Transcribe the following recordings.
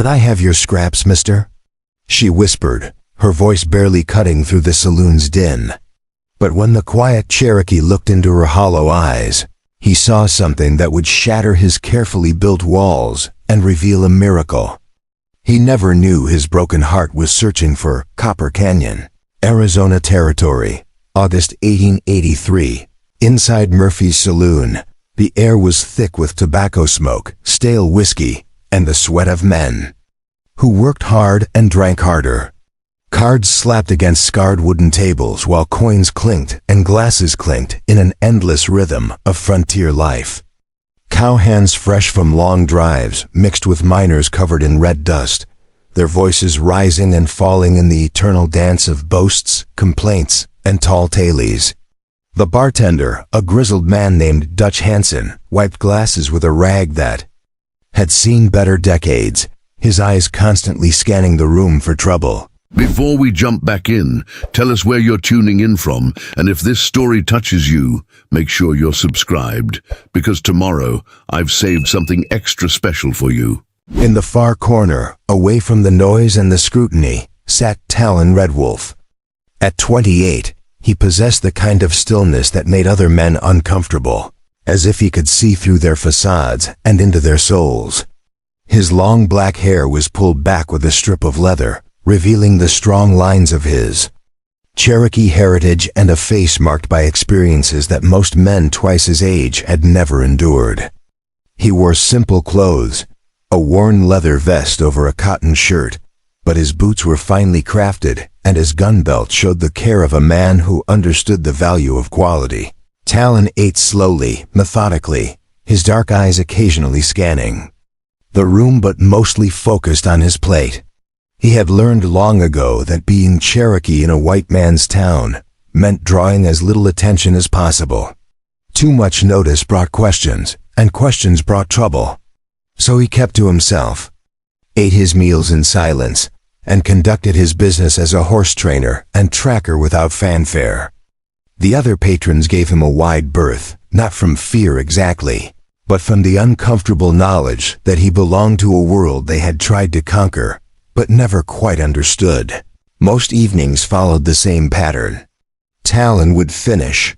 "Could I have your scraps, mister?" she whispered, her voice barely cutting through the saloon's din. But when the quiet Cherokee looked into her hollow eyes, he saw something that would shatter his carefully built walls and reveal a miracle. He never knew his broken heart was searching for Copper Canyon, Arizona Territory, August 1883. Inside Murphy's saloon, the air was thick with tobacco smoke, stale whiskey, and the sweat of men who worked hard and drank harder. Cards slapped against scarred wooden tables while coins clinked and glasses clinked in an endless rhythm of frontier life. Cowhands fresh from long drives mixed with miners covered in red dust, their voices rising and falling in the eternal dance of boasts, complaints, and tall tales. The bartender, a grizzled man named Dutch Hansen, wiped glasses with a rag that had seen better decades, his eyes constantly scanning the room for trouble. Before we jump back in, tell us where you're tuning in from, and if this story touches you, make sure you're subscribed, because tomorrow I've saved something extra special for you. In the far corner, away from the noise and the scrutiny, sat Talon Redwolf. At 28, he possessed the kind of stillness that made other men uncomfortable, as if he could see through their facades and into their souls. His long black hair was pulled back with a strip of leather, revealing the strong lines of his Cherokee heritage and a face marked by experiences that most men twice his age had never endured. He wore simple clothes, a worn leather vest over a cotton shirt, but his boots were finely crafted, and his gun belt showed the care of a man who understood the value of quality. Talon ate slowly, methodically, his dark eyes occasionally scanning the room but mostly focused on his plate. He had learned long ago that being Cherokee in a white man's town meant drawing as little attention as possible. Too much notice brought questions, and questions brought trouble. So he kept to himself, ate his meals in silence, and conducted his business as a horse trainer and tracker without fanfare. The other patrons gave him a wide berth, not from fear exactly, but from the uncomfortable knowledge that he belonged to a world they had tried to conquer, but never quite understood. Most evenings followed the same pattern. Talon would finish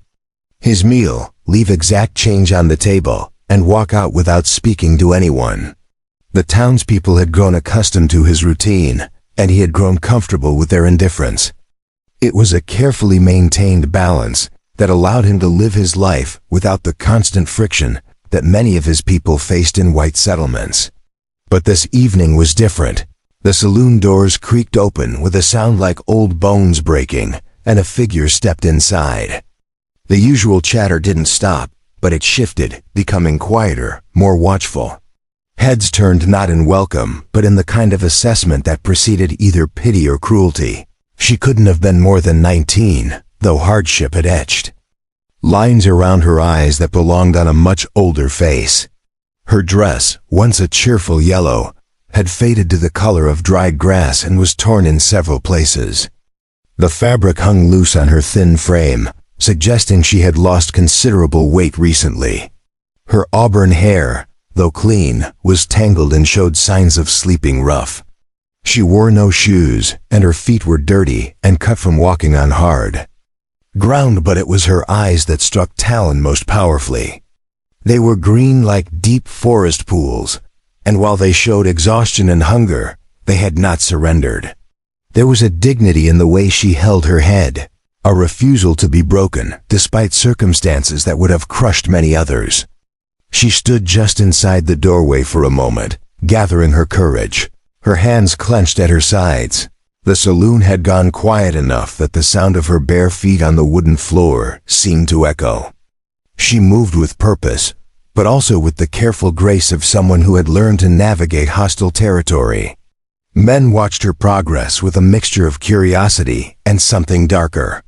his meal, leave exact change on the table, and walk out without speaking to anyone. The townspeople had grown accustomed to his routine, and he had grown comfortable with their indifference. It was a carefully maintained balance that allowed him to live his life without the constant friction that many of his people faced in white settlements. But this evening was different. The saloon doors creaked open with a sound like old bones breaking, and a figure stepped inside. The usual chatter didn't stop, but it shifted, becoming quieter, more watchful. Heads turned not in welcome, but in the kind of assessment that preceded either pity or cruelty. She couldn't have been more than 19, though hardship had etched lines around her eyes that belonged on a much older face. Her dress, once a cheerful yellow, had faded to the color of dried grass and was torn in several places. The fabric hung loose on her thin frame, suggesting she had lost considerable weight recently. Her auburn hair, though clean, was tangled and showed signs of sleeping rough. She wore no shoes, and her feet were dirty and cut from walking on hard ground, but it was her eyes that struck Talon most powerfully. They were green like deep forest pools, and while they showed exhaustion and hunger, they had not surrendered. There was a dignity in the way she held her head, a refusal to be broken despite circumstances that would have crushed many others. She stood just inside the doorway for a moment, gathering her courage, her hands clenched at her sides. The saloon had gone quiet enough that the sound of her bare feet on the wooden floor seemed to echo. She moved with purpose, but also with the careful grace of someone who had learned to navigate hostile territory. Men watched her progress with a mixture of curiosity and something darker.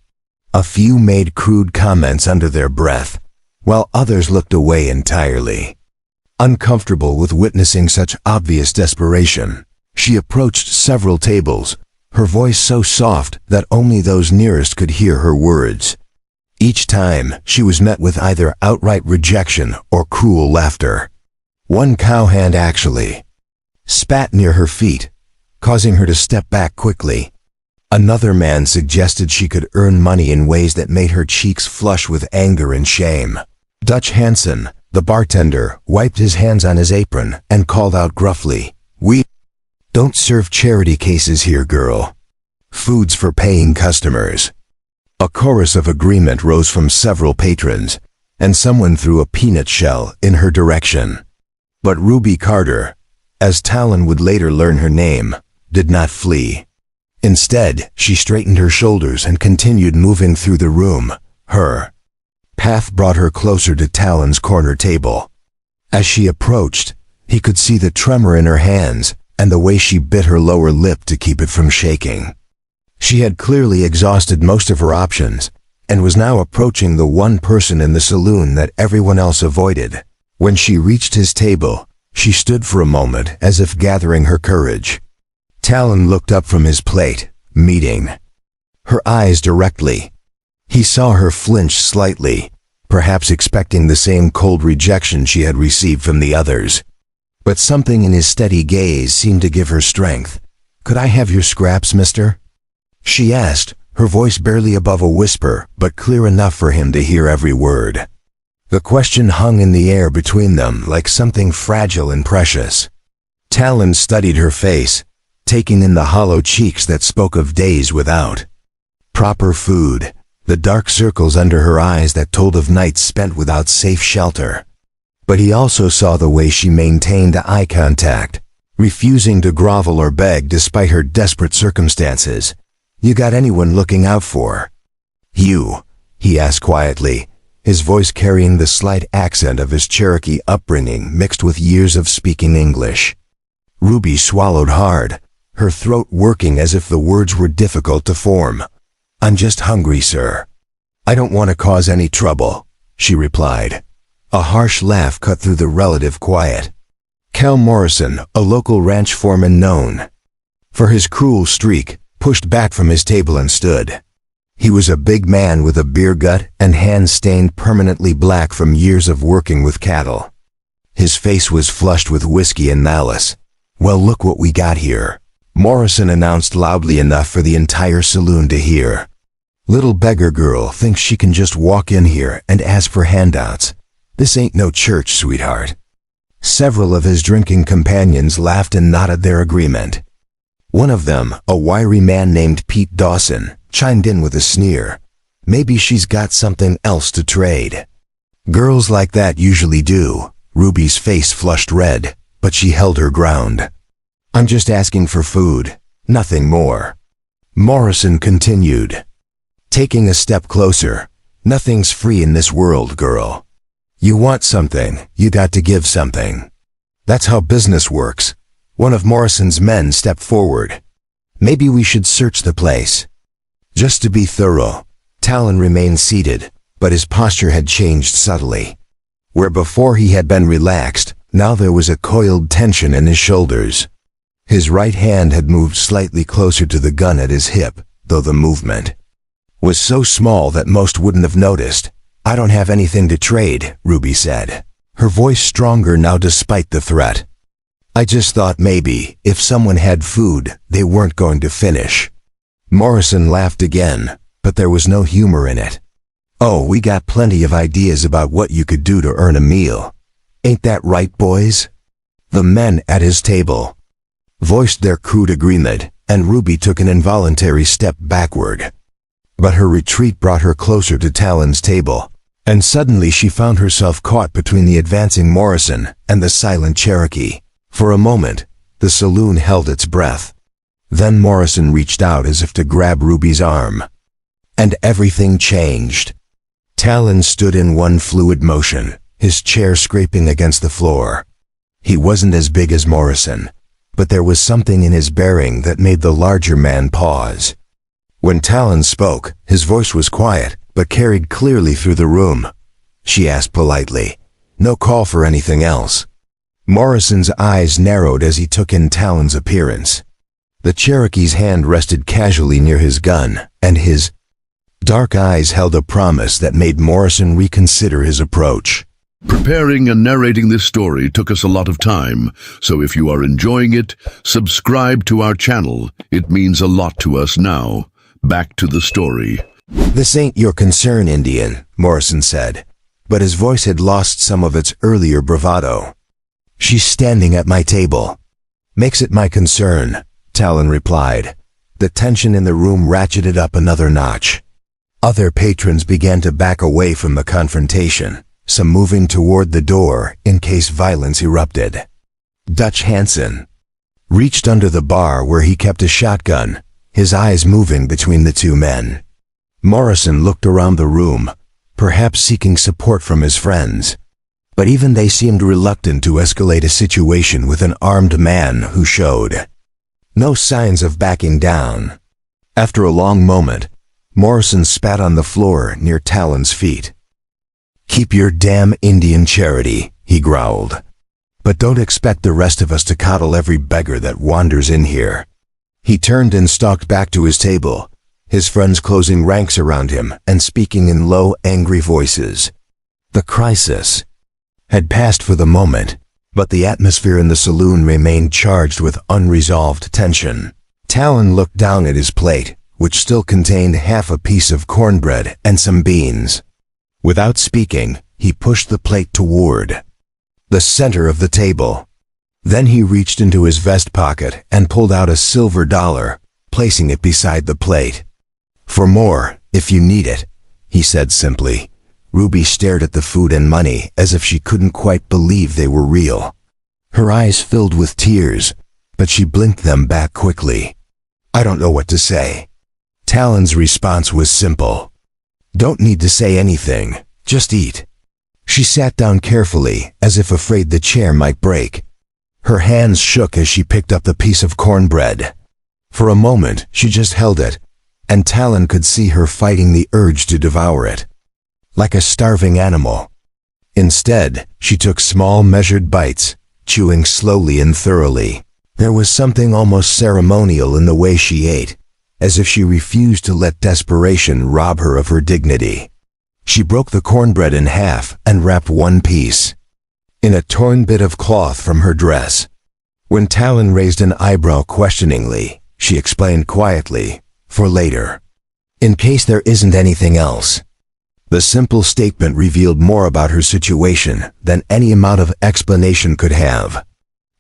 A few made crude comments under their breath, while others looked away entirely. Uncomfortable with witnessing such obvious desperation, she approached several tables, her voice so soft that only those nearest could hear her words. Each time, she was met with either outright rejection or cruel laughter. One cowhand actually spat near her feet, causing her to step back quickly. Another man suggested she could earn money in ways that made her cheeks flush with anger and shame. Dutch Hansen, the bartender, wiped his hands on his apron and called out gruffly, "We don't serve charity cases here, girl. Food's for paying customers." A chorus of agreement rose from several patrons, and someone threw a peanut shell in her direction. But Ruby Carter, as Talon would later learn her name, did not flee. Instead, she straightened her shoulders and continued moving through the room. Her path brought her closer to Talon's corner table. As she approached, he could see the tremor in her hands and the way she bit her lower lip to keep it from shaking. She had clearly exhausted most of her options and was now approaching the one person in the saloon that everyone else avoided. When she reached his table, she stood for a moment as if gathering her courage. Talon looked up from his plate, meeting her eyes directly. He saw her flinch slightly, perhaps expecting the same cold rejection she had received from the others. But something in his steady gaze seemed to give her strength. "Could I have your scraps, mister?" she asked, her voice barely above a whisper, but clear enough for him to hear every word. The question hung in the air between them like something fragile and precious. Talon studied her face, taking in the hollow cheeks that spoke of days without proper food, the dark circles under her eyes that told of nights spent without safe shelter. But he also saw the way she maintained eye contact, refusing to grovel or beg despite her desperate circumstances. "You got anyone looking out for you?" he asked quietly, his voice carrying the slight accent of his Cherokee upbringing mixed with years of speaking English. Ruby swallowed hard, her throat working as if the words were difficult to form. "I'm just hungry, sir. I don't want to cause any trouble," she replied. A harsh laugh cut through the relative quiet. Cal Morrison, a local ranch foreman known for his cruel streak, pushed back from his table and stood. He was a big man with a beer gut and hands stained permanently black from years of working with cattle. His face was flushed with whiskey and malice. "Well, look what we got here," Morrison announced loudly enough for the entire saloon to hear. "Little beggar girl thinks she can just walk in here and ask for handouts. This ain't no church, sweetheart." Several of his drinking companions laughed and nodded their agreement. One of them, a wiry man named Pete Dawson, chimed in with a sneer. "Maybe she's got something else to trade." "Girls like that usually do." Ruby's face flushed red, but she held her ground. "I'm just asking for food, nothing more." Morrison continued, taking a step closer. "Nothing's free in this world, girl. You want something, you got to give something. That's how business works." One of Morrison's men stepped forward. "Maybe we should search the place." Just to be thorough, Talon remained seated, but his posture had changed subtly. Where before he had been relaxed, now there was a coiled tension in his shoulders. His right hand had moved slightly closer to the gun at his hip, though the movement was so small that most wouldn't have noticed. "I don't have anything to trade," Ruby said, her voice stronger now despite the threat. "I just thought maybe, if someone had food, they weren't going to finish." Morrison laughed again, but there was no humor in it. "Oh, we got plenty of ideas about what you could do to earn a meal. Ain't that right, boys?" The men at his table voiced their crude agreement, and Ruby took an involuntary step backward. But her retreat brought her closer to Talon's table, and suddenly she found herself caught between the advancing Morrison and the silent Cherokee. For a moment, the saloon held its breath. Then Morrison reached out as if to grab Ruby's arm. And everything changed. Talon stood in one fluid motion, his chair scraping against the floor. He wasn't as big as Morrison, but there was something in his bearing that made the larger man pause. When Talon spoke, his voice was quiet, but carried clearly through the room. She asked politely, "No call for anything else?" Morrison's eyes narrowed as he took in Talon's appearance. The Cherokee's hand rested casually near his gun, and his dark eyes held a promise that made Morrison reconsider his approach. Preparing and narrating this story took us a lot of time, so if you are enjoying it, subscribe to our channel. It means a lot to us now. Back to the story. "This ain't your concern, Indian," Morrison said, but his voice had lost some of its earlier bravado. "She's standing at my table." "Makes it my concern," Talon replied. The tension in the room ratcheted up another notch. Other patrons began to back away from the confrontation, some moving toward the door in case violence erupted. Dutch Hansen reached under the bar where he kept a shotgun, his eyes moving between the two men. Morrison looked around the room, perhaps seeking support from his friends. But even they seemed reluctant to escalate a situation with an armed man who showed no signs of backing down. After a long moment, Morrison spat on the floor near Talon's feet. "Keep your damn Indian charity," he growled. "But don't expect the rest of us to coddle every beggar that wanders in here." He turned and stalked back to his table, his friends closing ranks around him and speaking in low, angry voices. The crisis had passed for the moment, but the atmosphere in the saloon remained charged with unresolved tension. Talon looked down at his plate, which still contained half a piece of cornbread and some beans. Without speaking, he pushed the plate toward the center of the table. Then he reached into his vest pocket and pulled out a silver dollar, placing it beside the plate. "For more, if you need it," he said simply. Ruby stared at the food and money as if she couldn't quite believe they were real. Her eyes filled with tears, but she blinked them back quickly. "I don't know what to say." Talon's response was simple. "Don't need to say anything, just eat." She sat down carefully, as if afraid the chair might break. Her hands shook as she picked up the piece of cornbread. For a moment, she just held it, and Talon could see her fighting the urge to devour it, like a starving animal. Instead, she took small, measured bites, chewing slowly and thoroughly. There was something almost ceremonial in the way she ate, as if she refused to let desperation rob her of her dignity. She broke the cornbread in half and wrapped one piece in a torn bit of cloth from her dress. When Talon raised an eyebrow questioningly, she explained quietly, "For later. In case there isn't anything else." The simple statement revealed more about her situation than any amount of explanation could have.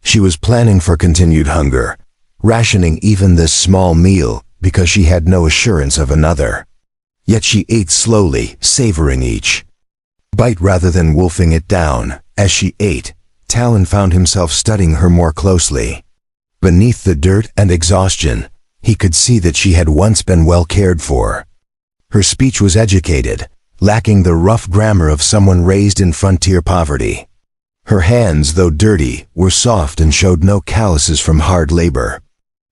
She was planning for continued hunger, rationing even this small meal because she had no assurance of another. Yet she ate slowly, savoring each bite rather than wolfing it down. As she ate, Talon found himself studying her more closely. Beneath the dirt and exhaustion, he could see that she had once been well cared for. Her speech was educated, lacking the rough grammar of someone raised in frontier poverty. Her hands, though dirty, were soft and showed no calluses from hard labor.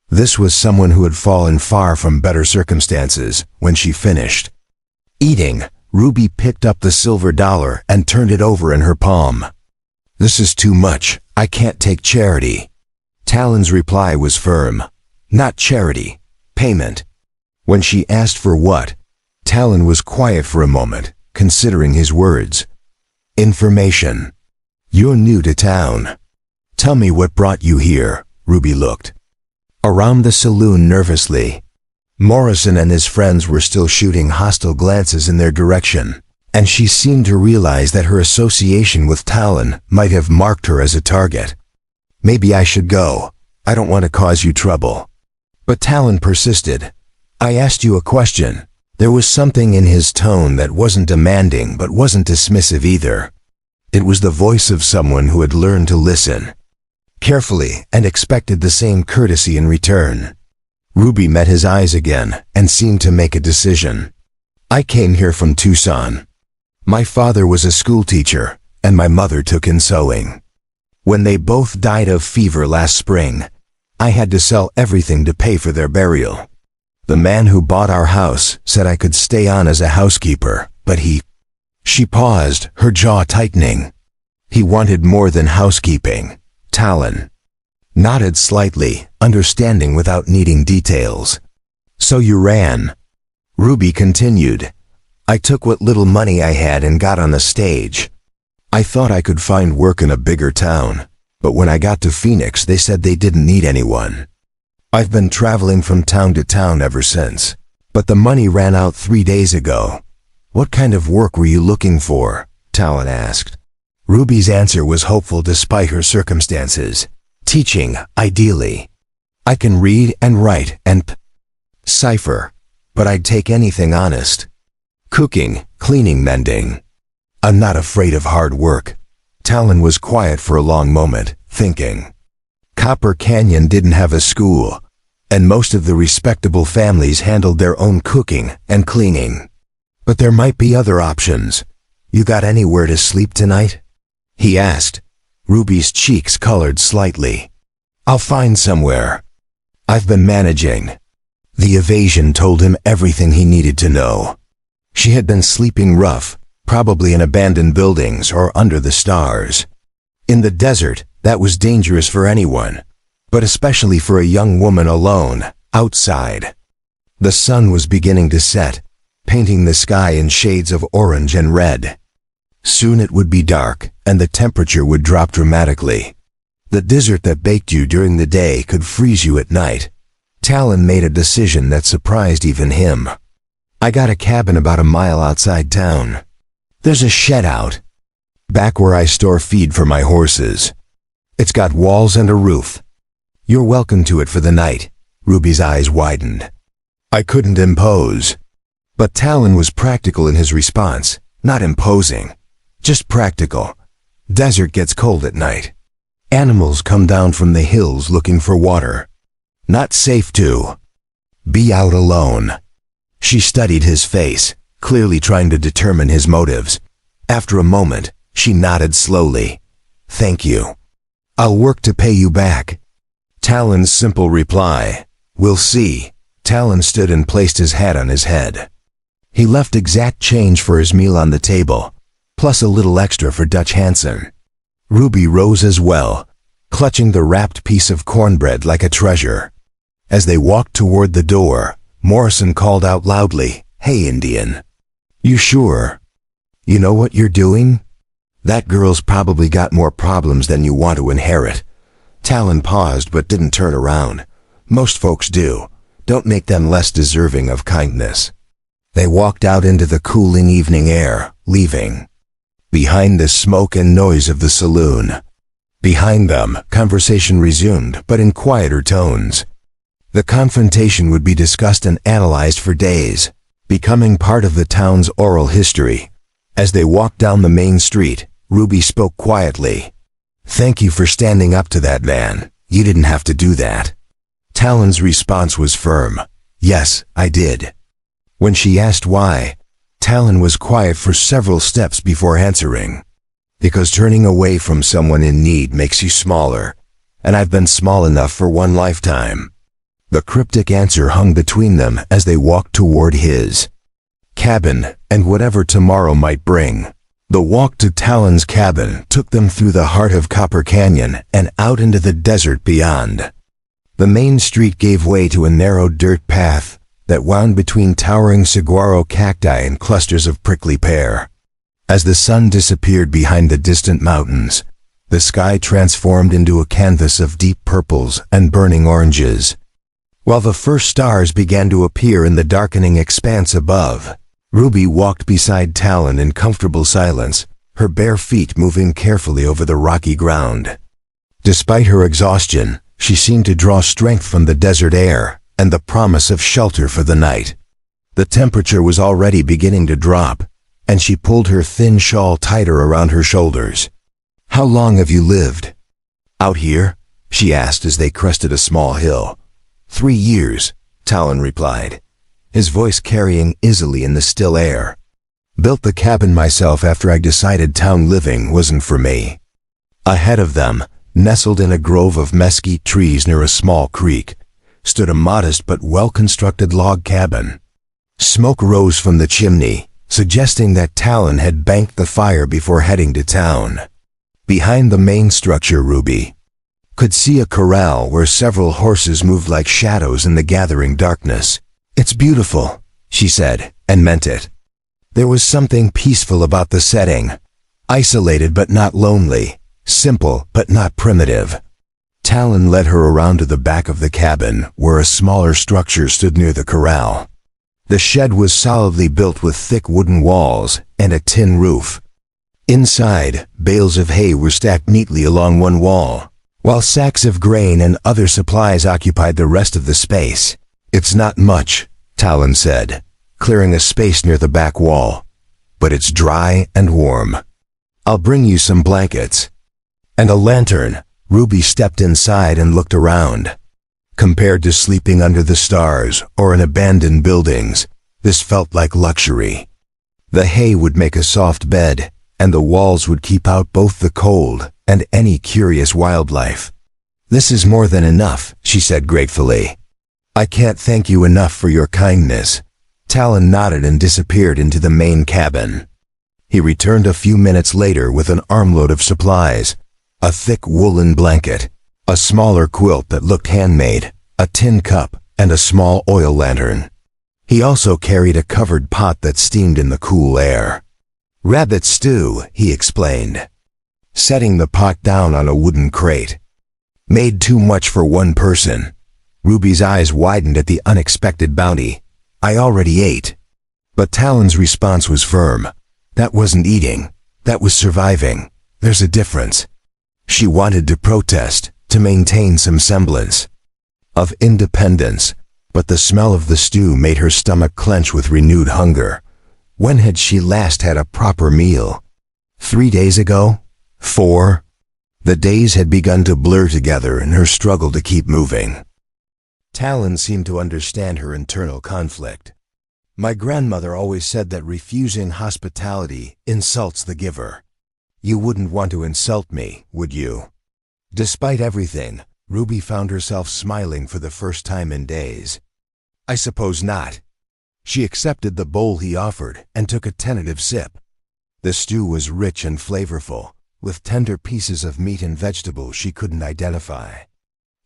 This was someone who had fallen far from better circumstances. When she finished eating, Ruby picked up the silver dollar and turned it over in her palm. "This is too much. I can't take charity." Talon's reply was firm. "Not charity. Payment." When she asked for what, Talon was quiet for a moment, considering his words. "Information. You're new to town. Tell me what brought you here." Ruby looked around the saloon nervously. Morrison and his friends were still shooting hostile glances in their direction, and she seemed to realize that her association with Talon might have marked her as a target. "Maybe I should go. I don't want to cause you trouble." But Talon persisted. "I asked you a question." There was something in his tone that wasn't demanding but wasn't dismissive either. It was the voice of someone who had learned to listen carefully and expected the same courtesy in return. Ruby met his eyes again and seemed to make a decision. "I came here from Tucson. My father was a schoolteacher, and my mother took in sewing. When they both died of fever last spring, I had to sell everything to pay for their burial. The man who bought our house said I could stay on as a housekeeper, but She paused, her jaw tightening. "He wanted more than housekeeping." Talon nodded slightly, understanding without needing details. "So you ran." Ruby continued. "I took what little money I had and got on the stage. I thought I could find work in a bigger town, but when I got to Phoenix, they said they didn't need anyone. I've been traveling from town to town ever since, but the money ran out 3 days ago. What kind of work were you looking for? Talon asked. Ruby's answer was hopeful despite her circumstances. Teaching, ideally. I can read and write and cipher, but I'd take anything honest. Cooking, cleaning, mending. I'm not afraid of hard work. Talon was quiet for a long moment, thinking. Copper Canyon didn't have a school, and most of the respectable families handled their own cooking and cleaning. But there might be other options. You got anywhere to sleep tonight? He asked. Ruby's cheeks colored slightly. I'll find somewhere. I've been managing. The evasion told him everything he needed to know. She had been sleeping rough, probably in abandoned buildings or under the stars. In the desert, that was dangerous for anyone, but especially for a young woman alone, outside. The sun was beginning to set, painting the sky in shades of orange and red. Soon it would be dark, and the temperature would drop dramatically. The desert that baked you during the day could freeze you at night. Talon made a decision that surprised even him. I got a cabin about a mile outside town. There's a shed out back where I store feed for my horses. It's got walls and a roof. You're welcome to it for the night. Ruby's eyes widened. I couldn't impose. But Talon was practical in his response, not imposing. Just practical. Desert gets cold at night. Animals come down from the hills looking for water. Not safe to be out alone. She studied his face, clearly trying to determine his motives. After a moment, she nodded slowly. Thank you. I'll work to pay you back. Talon's simple reply. We'll see. Talon stood and placed his hat on his head. He left exact change for his meal on the table, plus a little extra for Dutch Hansen. Ruby rose as well, clutching the wrapped piece of cornbread like a treasure. As they walked toward the door, Morrison called out loudly, Hey, Indian. You sure? You know what you're doing? That girl's probably got more problems than you want to inherit. Talon paused but didn't turn around. Most folks do. Don't make them less deserving of kindness. They walked out into the cooling evening air, leaving. Behind the smoke and noise of the saloon. Behind them, conversation resumed, but in quieter tones. The confrontation would be discussed and analyzed for days, becoming part of the town's oral history. As they walked down the main street, Ruby spoke quietly. Thank you for standing up to that man. You didn't have to do that. Talon's response was firm. Yes, I did. When she asked why, Talon was quiet for several steps before answering. Because turning away from someone in need makes you smaller, and I've been small enough for one lifetime. The cryptic answer hung between them as they walked toward his cabin and whatever tomorrow might bring. The walk to Talon's cabin took them through the heart of Copper Canyon and out into the desert beyond. The main street gave way to a narrow dirt path that wound between towering saguaro cacti and clusters of prickly pear. As the sun disappeared behind the distant mountains, the sky transformed into a canvas of deep purples and burning oranges. While the first stars began to appear in the darkening expanse above, Ruby walked beside Talon in comfortable silence, her bare feet moving carefully over the rocky ground. Despite her exhaustion, she seemed to draw strength from the desert air and the promise of shelter for the night. The temperature was already beginning to drop, and she pulled her thin shawl tighter around her shoulders. How long have you lived? Out here? She asked as they crested a small hill. 3 years, Talon replied, his voice carrying easily in the still air. Built the cabin myself after I decided town living wasn't for me. Ahead of them, nestled in a grove of mesquite trees near a small creek, stood a modest but well-constructed log cabin. Smoke rose from the chimney, suggesting that Talon had banked the fire before heading to town. Behind the main structure, Ruby could see a corral where several horses moved like shadows in the gathering darkness. It's beautiful, she said, and meant it. There was something peaceful about the setting. Isolated but not lonely, simple but not primitive. Talon led her around to the back of the cabin, where a smaller structure stood near the corral. The shed was solidly built with thick wooden walls and a tin roof. Inside, bales of hay were stacked neatly along one wall, while sacks of grain and other supplies occupied the rest of the space. "It's not much," Talon said, clearing a space near the back wall, "but it's dry and warm. I'll bring you some blankets." And a lantern. Ruby stepped inside and looked around. Compared to sleeping under the stars or in abandoned buildings, this felt like luxury. The hay would make a soft bed, and the walls would keep out both the cold and any curious wildlife. "This is more than enough," she said gratefully. "I can't thank you enough for your kindness." Talon nodded and disappeared into the main cabin. He returned a few minutes later with an armload of supplies: a thick woolen blanket, a smaller quilt that looked handmade, a tin cup, and a small oil lantern. He also carried a covered pot that steamed in the cool air. "Rabbit stew," he explained, setting the pot down on a wooden crate. "Made too much for one person." Ruby's eyes widened at the unexpected bounty. "I already ate." But Talon's response was firm. "That wasn't eating. That was surviving. There's a difference." She wanted to protest, to maintain some semblance of independence, but the smell of the stew made her stomach clench with renewed hunger. When had she last had a proper meal? 3 days ago? 4? The days had begun to blur together in her struggle to keep moving. Talon seemed to understand her internal conflict. "My grandmother always said that refusing hospitality insults the giver. You wouldn't want to insult me, would you?" Despite everything, Ruby found herself smiling for the first time in days. "I suppose not." She accepted the bowl he offered and took a tentative sip. The stew was rich and flavorful, with tender pieces of meat and vegetables she couldn't identify.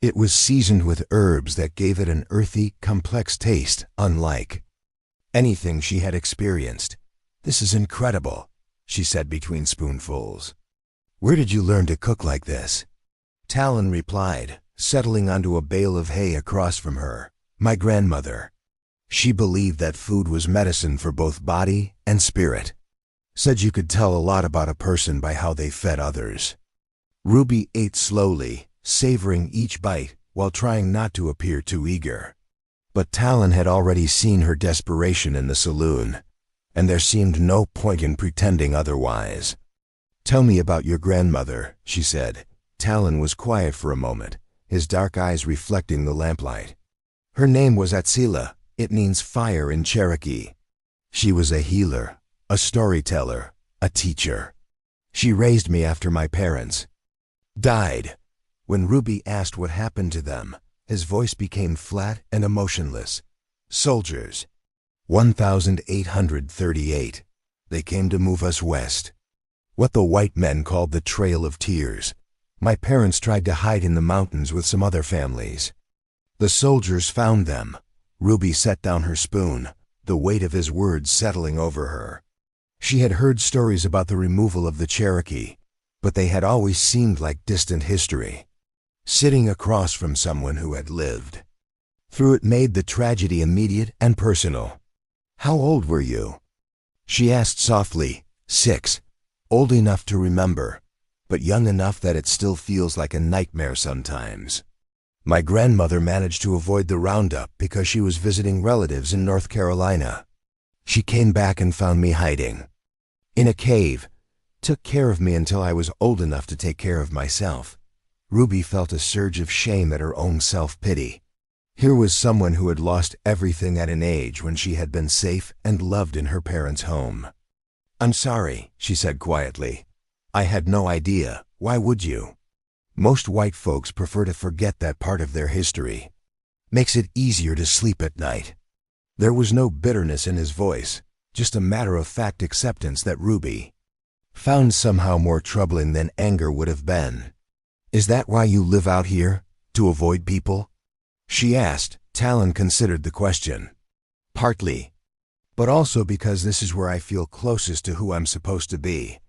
It was seasoned with herbs that gave it an earthy, complex taste unlike anything she had experienced. "This is incredible," she said between spoonfuls. "Where did you learn to cook like this?" Talon replied, settling onto a bale of hay across from her. "My grandmother. She believed that food was medicine for both body and spirit. Said you could tell a lot about a person by how they fed others." Ruby ate slowly, savoring each bite while trying not to appear too eager. But Talon had already seen her desperation in the saloon, and there seemed no point in pretending otherwise. "Tell me about your grandmother," she said. Talon was quiet for a moment, his dark eyes reflecting the lamplight. "Her name was Atsila. It means fire in Cherokee. She was a healer, a storyteller, a teacher. She raised me after my parents died." When Ruby asked what happened to them, his voice became flat and emotionless. "Soldiers. 1838. They came to move us west. What the white men called the Trail of Tears. My parents tried to hide in the mountains with some other families. The soldiers found them." Ruby set down her spoon, the weight of his words settling over her. She had heard stories about the removal of the Cherokee, but they had always seemed like distant history. Sitting across from someone who had lived through it made the tragedy immediate and personal. "How old were you?" she asked softly. 6. Old enough to remember, but young enough that it still feels like a nightmare sometimes. "My grandmother managed to avoid the roundup because she was visiting relatives in North Carolina. She came back and found me hiding in a cave, took care of me until I was old enough to take care of myself." Ruby felt a surge of shame at her own self-pity. Here was someone who had lost everything at an age when she had been safe and loved in her parents' home. "I'm sorry," she said quietly. "I had no idea. Why would you?" Most white folks prefer to forget that part of their history. Makes it easier to sleep at night. There was no bitterness in his voice, just a matter-of-fact acceptance that Ruby found somehow more troubling than anger would have been. "Is that why you live out here? To avoid people?" she asked. Talon considered the question. "Partly, but also because this is where I feel closest to who I'm supposed to be.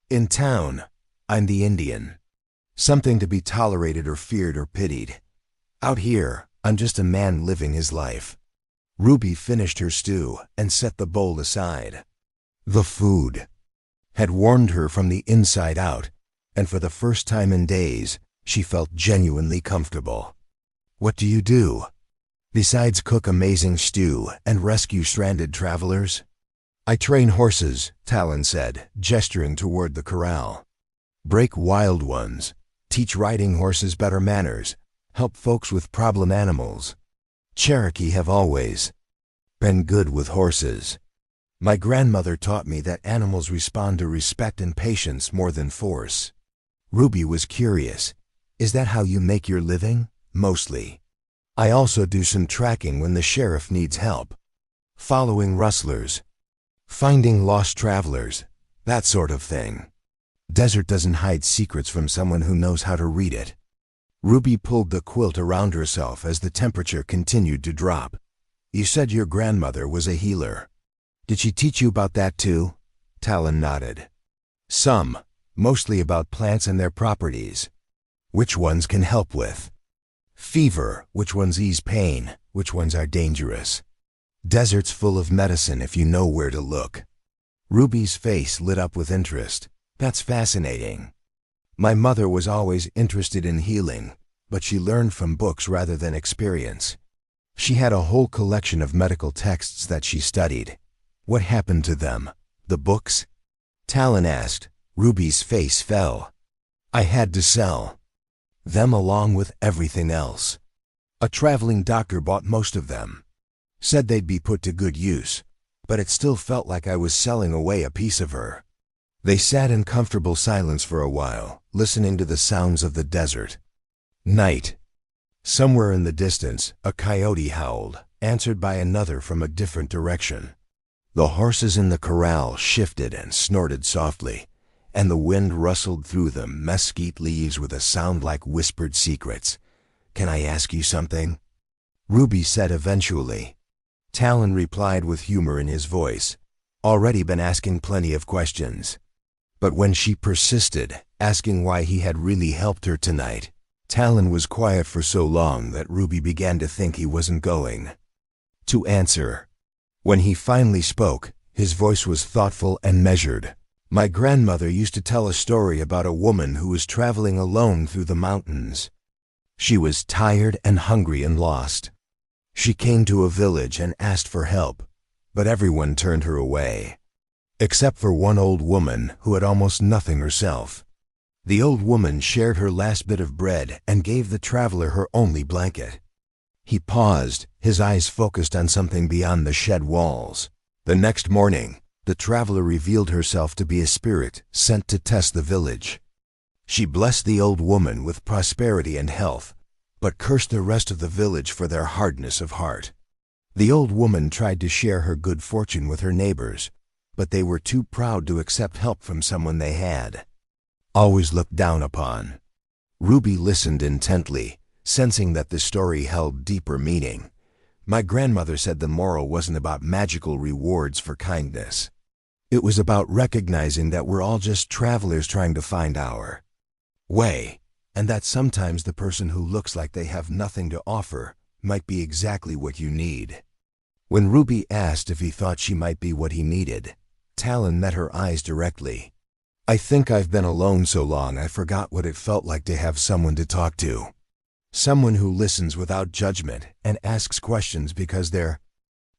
In town, I'm the Indian. Something to be tolerated or feared or pitied. Out here, I'm just a man living his life. Ruby finished her stew and set the bowl aside. The food had warmed her from the inside out, and for the first time in days, she felt genuinely comfortable. What do you do, besides cook amazing stew and rescue stranded travelers? I train horses, Talon said, gesturing toward the corral. Break wild ones, teach riding horses better manners, help folks with problem animals. Cherokee have always been good with horses. My grandmother taught me that animals respond to respect and patience more than force. Ruby was curious. Is that how you make your living? Mostly. I also do some tracking when the sheriff needs help. Following rustlers. Finding lost travelers. That sort of thing. Desert doesn't hide secrets from someone who knows how to read it. Ruby pulled the quilt around herself as the temperature continued to drop. You said your grandmother was a healer. Did she teach you about that too? Talon nodded. Some, mostly about plants and their properties. Which ones can help with fever, which ones ease pain, which ones are dangerous. Desert's full of medicine if you know where to look. Ruby's face lit up with interest. That's fascinating. My mother was always interested in healing, but she learned from books rather than experience. She had a whole collection of medical texts that she studied. What happened to them? The books? Talon asked. Ruby's face fell. I had to sell them along with everything else. A traveling doctor bought most of them. Said they'd be put to good use, but it still felt like I was selling away a piece of her. They sat in comfortable silence for a while, listening to the sounds of the desert. Night. Somewhere in the distance, a coyote howled, answered by another from a different direction. The horses in the corral shifted and snorted softly, and the wind rustled through the mesquite leaves with a sound like whispered secrets. Can I ask you something? Ruby said eventually. Talon replied with humor in his voice. Already been asking plenty of questions. But when she persisted, asking why he had really helped her tonight, Talon was quiet for so long that Ruby began to think he wasn't going to answer. When he finally spoke, his voice was thoughtful and measured. My grandmother used to tell a story about a woman who was traveling alone through the mountains. She was tired and hungry and lost. She came to a village and asked for help, but everyone turned her away. Except for one old woman who had almost nothing herself. The old woman shared her last bit of bread and gave the traveler her only blanket. He paused, his eyes focused on something beyond the shed walls. The next morning, the traveler revealed herself to be a spirit sent to test the village. She blessed the old woman with prosperity and health, but cursed the rest of the village for their hardness of heart. The old woman tried to share her good fortune with her neighbors, but they were too proud to accept help from someone they had always looked down upon. Ruby listened intently, sensing that the story held deeper meaning. My grandmother said the moral wasn't about magical rewards for kindness. It was about recognizing that we're all just travelers trying to find our way, and that sometimes the person who looks like they have nothing to offer might be exactly what you need. When Ruby asked if he thought she might be what he needed, Talon met her eyes directly. I think I've been alone so long I forgot what it felt like to have someone to talk to. Someone who listens without judgment and asks questions because they're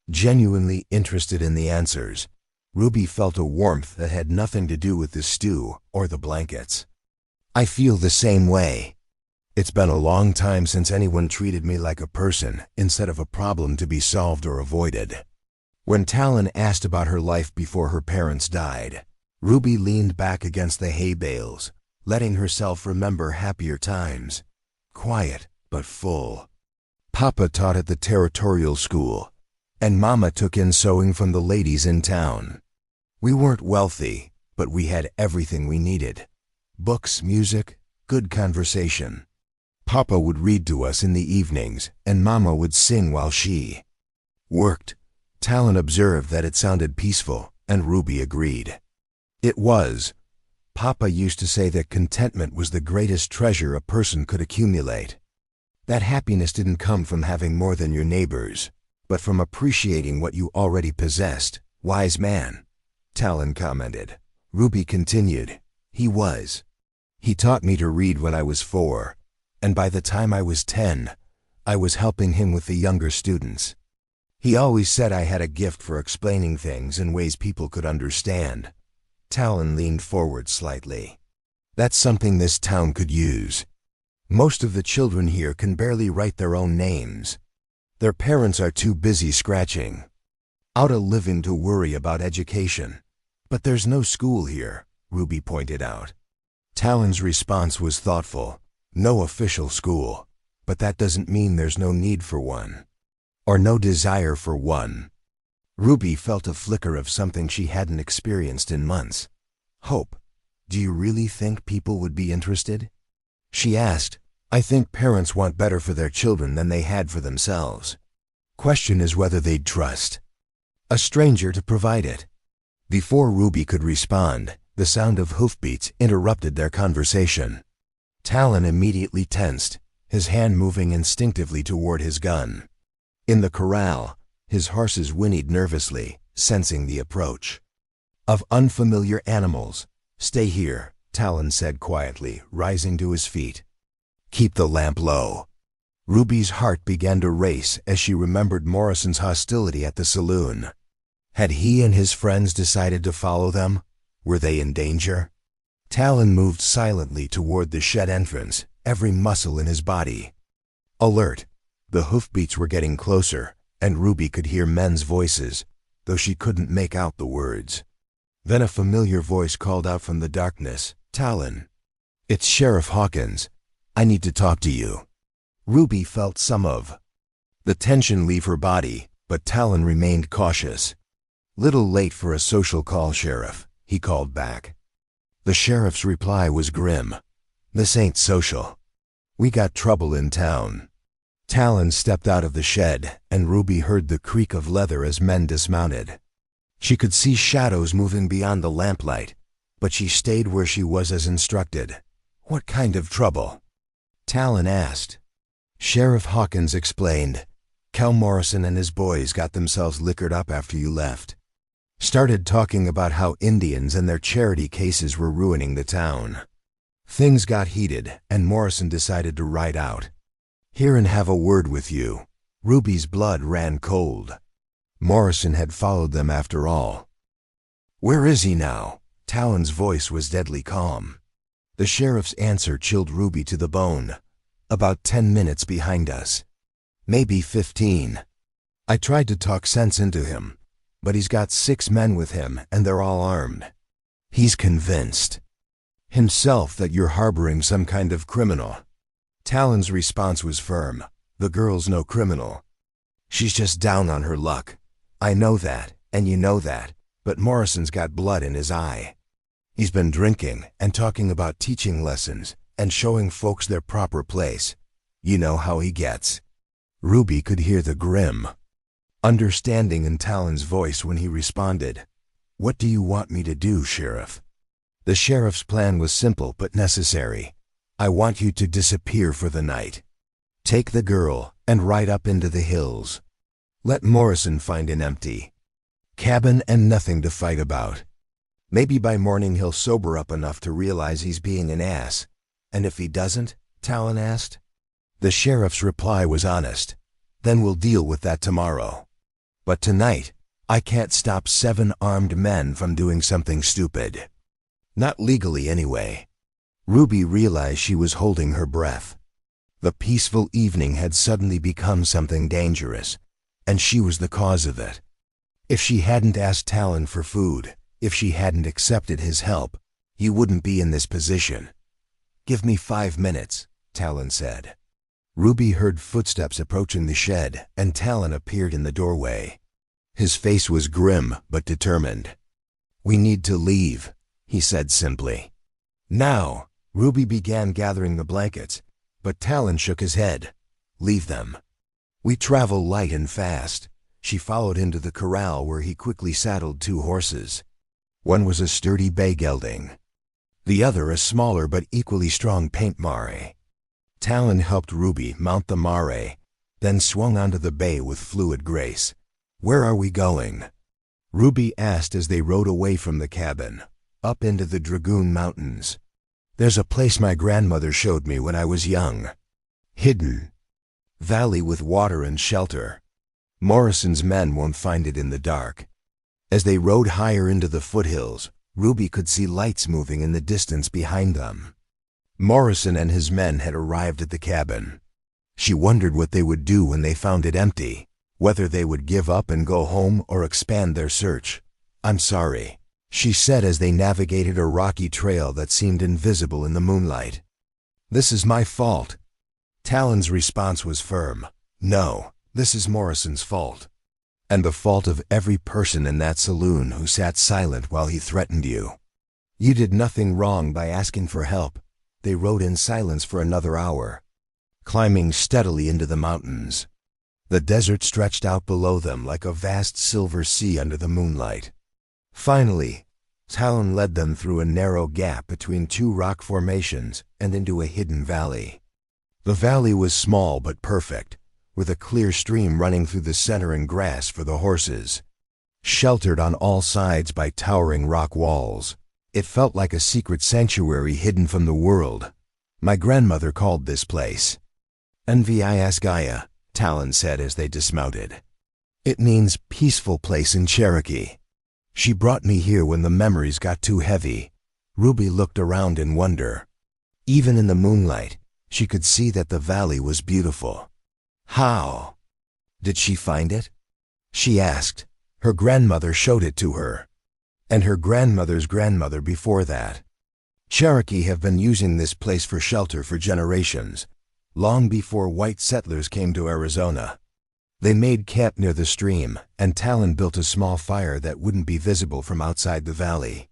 genuinely interested in the answers. Ruby felt a warmth that had nothing to do with the stew or the blankets. I feel the same way. It's been a long time since anyone treated me like a person instead of a problem to be solved or avoided. When Talon asked about her life before her parents died, Ruby leaned back against the hay bales, letting herself remember happier times. Quiet, but full. Papa taught at the territorial school, and Mama took in sewing from the ladies in town. We weren't wealthy, but we had everything we needed. Books, music, good conversation. Papa would read to us in the evenings, and Mama would sing while she worked. Talon observed that it sounded peaceful, and Ruby agreed. It was. Papa used to say that contentment was the greatest treasure a person could accumulate. That happiness didn't come from having more than your neighbors, but from appreciating what you already possessed. Wise man, Talon commented. Ruby continued. He was. He taught me to read when I was 4, and by the time I was 10, I was helping him with the younger students. He always said I had a gift for explaining things in ways people could understand. Talon leaned forward slightly. That's something this town could use. Most of the children here can barely write their own names. Their parents are too busy scratching out a living to worry about education. But there's no school here, Ruby pointed out. Talon's response was thoughtful. No official school, but that doesn't mean there's no need for one. Or no desire for one. Ruby felt a flicker of something she hadn't experienced in months. Hope. Do you really think people would be interested? She asked. I think parents want better for their children than they had for themselves. Question is whether they'd trust a stranger to provide it. Before Ruby could respond, the sound of hoofbeats interrupted their conversation. Talon immediately tensed, his hand moving instinctively toward his gun. In the corral, his horses whinnied nervously, sensing the approach of unfamiliar animals. Stay here, Talon said quietly, rising to his feet. Keep the lamp low. Ruby's heart began to race as she remembered Morrison's hostility at the saloon. Had he and his friends decided to follow them? Were they in danger? Talon moved silently toward the shed entrance, every muscle in his body alert. The hoofbeats were getting closer, and Ruby could hear men's voices, though she couldn't make out the words. Then a familiar voice called out from the darkness, Talon. It's Sheriff Hawkins. I need to talk to you. Ruby felt some of the tension leave her body, but Talon remained cautious. Little late for a social call, Sheriff, he called back. The sheriff's reply was grim. This ain't social. We got trouble in town. Talon stepped out of the shed, and Ruby heard the creak of leather as men dismounted. She could see shadows moving beyond the lamplight, but she stayed where she was as instructed. What kind of trouble? Talon asked. Sheriff Hawkins explained. Cal Morrison and his boys got themselves liquored up after you left. Started talking about how Indians and their charity cases were ruining the town. Things got heated, and Morrison decided to ride out. Here and have a word with you. Ruby's blood ran cold. Morrison had followed them after all. Where is he now? Talon's voice was deadly calm. The sheriff's answer chilled Ruby to the bone. About 10 minutes behind us. Maybe 15. I tried to talk sense into him, but he's got 6 men with him and they're all armed. He's convinced himself that you're harboring some kind of criminal. Talon's response was firm. The girl's no criminal. She's just down on her luck. I know that, and you know that, but Morrison's got blood in his eye. He's been drinking and talking about teaching lessons and showing folks their proper place. You know how he gets. Ruby could hear the grim understanding in Talon's voice when he responded. What do you want me to do, Sheriff? The sheriff's plan was simple but necessary. I want you to disappear for the night. Take the girl and ride up into the hills. Let Morrison find an empty cabin and nothing to fight about. Maybe by morning he'll sober up enough to realize he's being an ass. And if he doesn't? Talon asked. The sheriff's reply was honest. Then we'll deal with that tomorrow. But tonight, I can't stop 7 armed men from doing something stupid. Not legally anyway. Ruby realized she was holding her breath. The peaceful evening had suddenly become something dangerous, and she was the cause of it. If she hadn't asked Talon for food, if she hadn't accepted his help, he wouldn't be in this position. Give me 5 minutes, Talon said. Ruby heard footsteps approaching the shed, and Talon appeared in the doorway. His face was grim but determined. We need to leave, he said simply. Now. Ruby began gathering the blankets, but Talon shook his head. Leave them. We travel light and fast. She followed him to the corral where he quickly saddled 2 horses. One was a sturdy bay gelding. the other a smaller but equally strong paint mare. Talon helped Ruby mount the mare, then swung onto the bay with fluid grace. "Where are we going?" Ruby asked as they rode away from the cabin, up into the Dragoon Mountains. "There's a place my grandmother showed me when I was young. Hidden valley with water and shelter. Morrison's men won't find it in the dark." As they rode higher into the foothills, Ruby could see lights moving in the distance behind them. Morrison and his men had arrived at the cabin. She wondered what they would do when they found it empty, whether they would give up and go home or expand their search. "I'm sorry," she said as they navigated a rocky trail that seemed invisible in the moonlight. "This is my fault." Talon's response was firm. "No, this is Morrison's fault. And the fault of every person in that saloon who sat silent while he threatened you. You did nothing wrong by asking for help." They rode in silence for another hour, climbing steadily into the mountains. The desert stretched out below them like a vast silver sea under the moonlight. Finally, Talon led them through a narrow gap between two rock formations and into a hidden valley. The valley was small but perfect, with a clear stream running through the center and grass for the horses. Sheltered on all sides by towering rock walls, it felt like a secret sanctuary hidden from the world. "My grandmother called this place Nviasgaya," Talon said as they dismounted. "It means peaceful place in Cherokee. She brought me here when the memories got too heavy." Ruby looked around in wonder. Even in the moonlight, she could see that the valley was beautiful. "How did she find it?" she asked. "Her grandmother showed it to her, and her grandmother's grandmother before that. Cherokee have been using this place for shelter for generations, long before white settlers came to Arizona. They made camp near the stream, and Talon built a small fire that wouldn't be visible from outside the valley."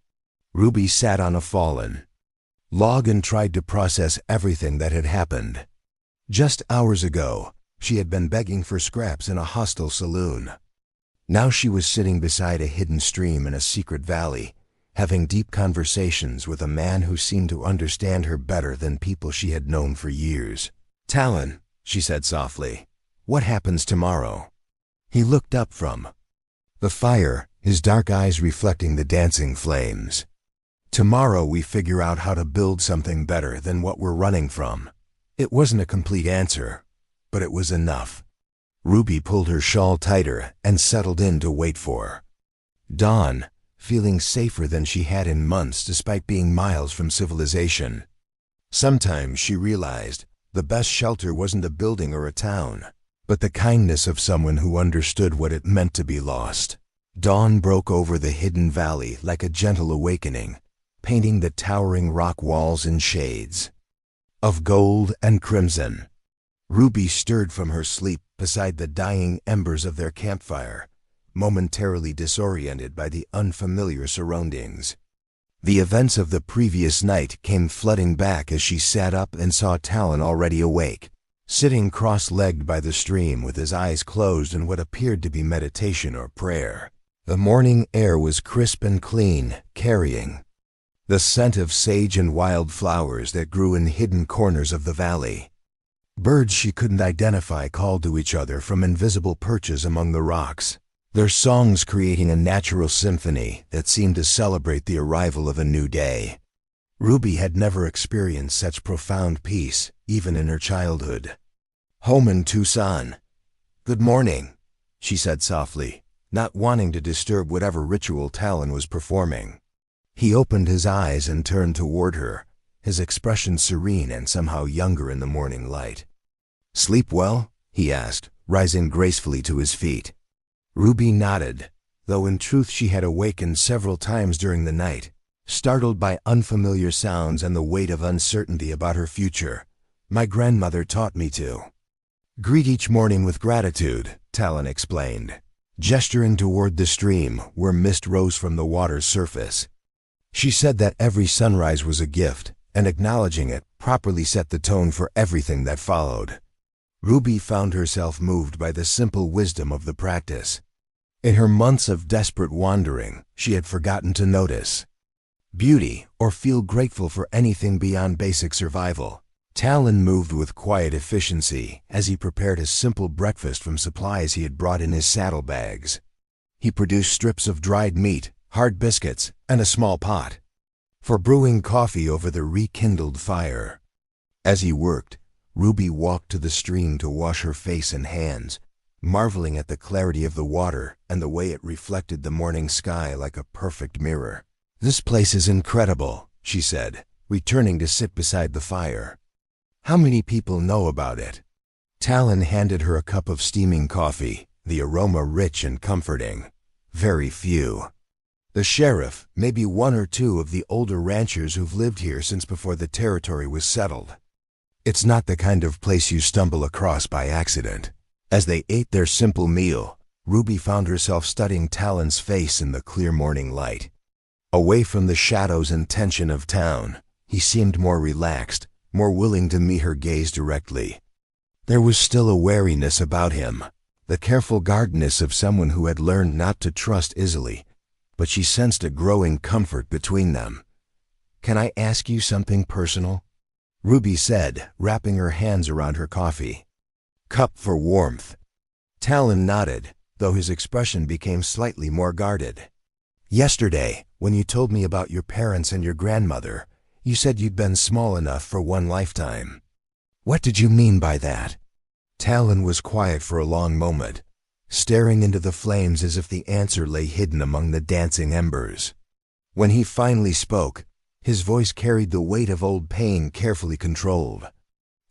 Ruby sat on a fallen log and tried to process everything that had happened. Just hours ago, she had been begging for scraps in a hostile saloon. Now she was sitting beside a hidden stream in a secret valley, having deep conversations with a man who seemed to understand her better than people she had known for years. "Talon," she said softly, "what happens tomorrow?" He looked up from the fire, his dark eyes reflecting the dancing flames. "Tomorrow we figure out how to build something better than what we're running from." It wasn't a complete answer, but it was enough. Ruby pulled her shawl tighter and settled in to wait for dawn, feeling safer than she had in months despite being miles from civilization. Sometimes she realized the best shelter wasn't a building or a town, but the kindness of someone who understood what it meant to be lost. Dawn broke over the hidden valley like a gentle awakening, painting the towering rock walls in shades of gold and crimson. Ruby stirred from her sleep beside the dying embers of their campfire, momentarily disoriented by the unfamiliar surroundings. The events of the previous night came flooding back as she sat up and saw Talon already awake, sitting cross-legged by the stream with his eyes closed in what appeared to be meditation or prayer. The morning air was crisp and clean, carrying the scent of sage and wild flowers that grew in hidden corners of the valley. Birds she couldn't identify called to each other from invisible perches among the rocks, their songs creating a natural symphony that seemed to celebrate the arrival of a new day. Ruby had never experienced such profound peace, even in her childhood. "Home in Tucson." "Good morning," she said softly, not wanting to disturb whatever ritual Talon was performing. He opened his eyes and turned toward her, his expression serene and somehow younger in the morning light. "Sleep well?" he asked, rising gracefully to his feet. Ruby nodded, though in truth she had awakened several times during the night, startled by unfamiliar sounds and the weight of uncertainty about her future. "My grandmother taught me to greet each morning with gratitude," Talon explained, gesturing toward the stream where mist rose from the water's surface. She said that every sunrise was a gift, and acknowledging it properly set the tone for everything that followed. Ruby found herself moved by the simple wisdom of the practice. In her months of desperate wandering, she had forgotten to notice beauty, or feel grateful for anything beyond basic survival. Talon moved with quiet efficiency as he prepared a simple breakfast from supplies he had brought in his saddlebags. He produced strips of dried meat, hard biscuits, and a small pot for brewing coffee over the rekindled fire. As he worked, Ruby walked to the stream to wash her face and hands, marveling at the clarity of the water and the way it reflected the morning sky like a perfect mirror. "This place is incredible," she said, returning to sit beside the fire. "How many people know about it?" Talon handed her a cup of steaming coffee, the aroma rich and comforting. "Very few. The sheriff, maybe one or two of the older ranchers who've lived here since before the territory was settled. It's not the kind of place you stumble across by accident." As they ate their simple meal, Ruby found herself studying Talon's face in the clear morning light. Away from the shadows and tension of town, he seemed more relaxed, more willing to meet her gaze directly. There was still a wariness about him, the careful guardedness of someone who had learned not to trust easily, but she sensed a growing comfort between them. "Can I ask you something personal?" Ruby said, wrapping her hands around her coffee cup for warmth. Talon nodded, though his expression became slightly more guarded. "Yesterday, when you told me about your parents and your grandmother, you said you'd been small enough for one lifetime. What did you mean by that?" Talon was quiet for a long moment, staring into the flames as if the answer lay hidden among the dancing embers. When he finally spoke, his voice carried the weight of old pain carefully controlled.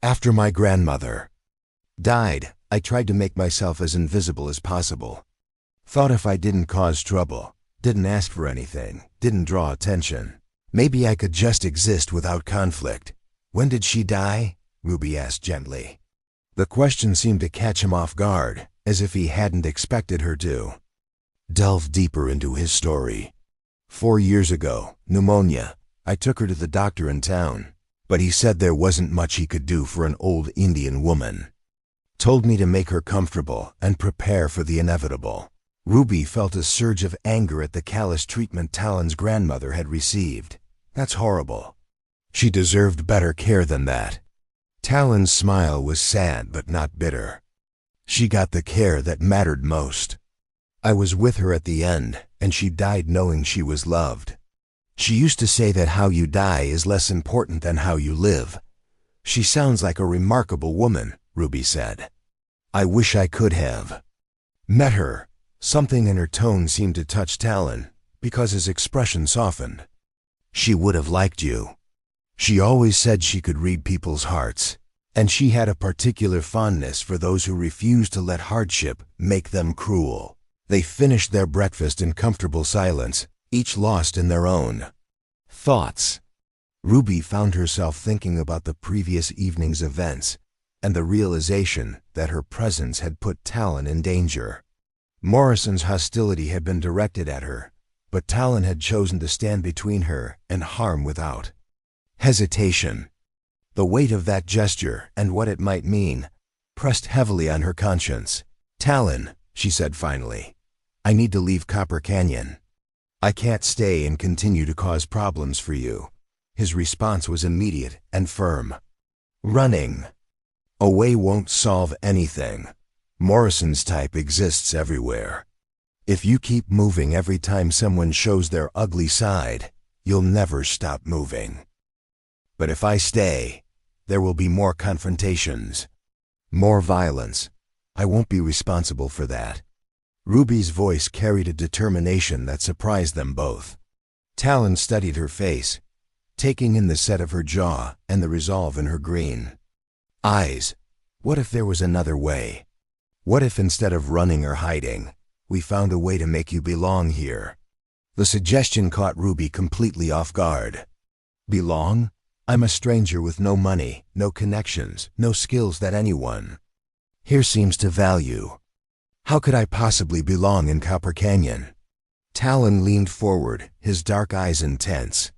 "After my grandmother died, I tried to make myself as invisible as possible. Thought if I didn't cause trouble, didn't ask for anything, didn't draw attention, maybe I could just exist without conflict." "When did she die?" Ruby asked gently. The question seemed to catch him off guard, as if he hadn't expected her to. Delve deeper into his story. 4 years ago, pneumonia. I took her to the doctor in town, but he said there wasn't much he could do for an old Indian woman. Told me to make her comfortable and prepare for the inevitable. Ruby felt a surge of anger at the callous treatment Talon's grandmother had received. That's horrible. She deserved better care than that. Talon's smile was sad but not bitter. She got the care that mattered most. I was with her at the end, and she died knowing she was loved. She used to say that how you die is less important than how you live. She sounds like a remarkable woman, Ruby said. I wish I could have met her. Something in her tone seemed to touch Talon, because his expression softened. She would have liked you. She always said she could read people's hearts, and she had a particular fondness for those who refused to let hardship make them cruel. They finished their breakfast in comfortable silence, each lost in their own thoughts. Ruby found herself thinking about the previous evening's events and the realization that her presence had put Talon in danger. Morrison's hostility had been directed at her, but Talon had chosen to stand between her and harm without hesitation. The weight of that gesture and what it might mean pressed heavily on her conscience. Talon, she said finally, I need to leave Copper Canyon. I can't stay and continue to cause problems for you. His response was immediate and firm. Running away won't solve anything. Morrison's type exists everywhere. If you keep moving every time someone shows their ugly side, you'll never stop moving. But if I stay, there will be more confrontations, more violence. I won't be responsible for that. Ruby's voice carried a determination that surprised them both. Talon studied her face, taking in the set of her jaw and the resolve in her green eyes. What if there was another way? What if instead of running or hiding, we found a way to make you belong here? The suggestion caught Ruby completely off guard. Belong? I'm a stranger with no money, no connections, no skills that anyone here seems to value. How could I possibly belong in Copper Canyon? Talon leaned forward, his dark eyes intense.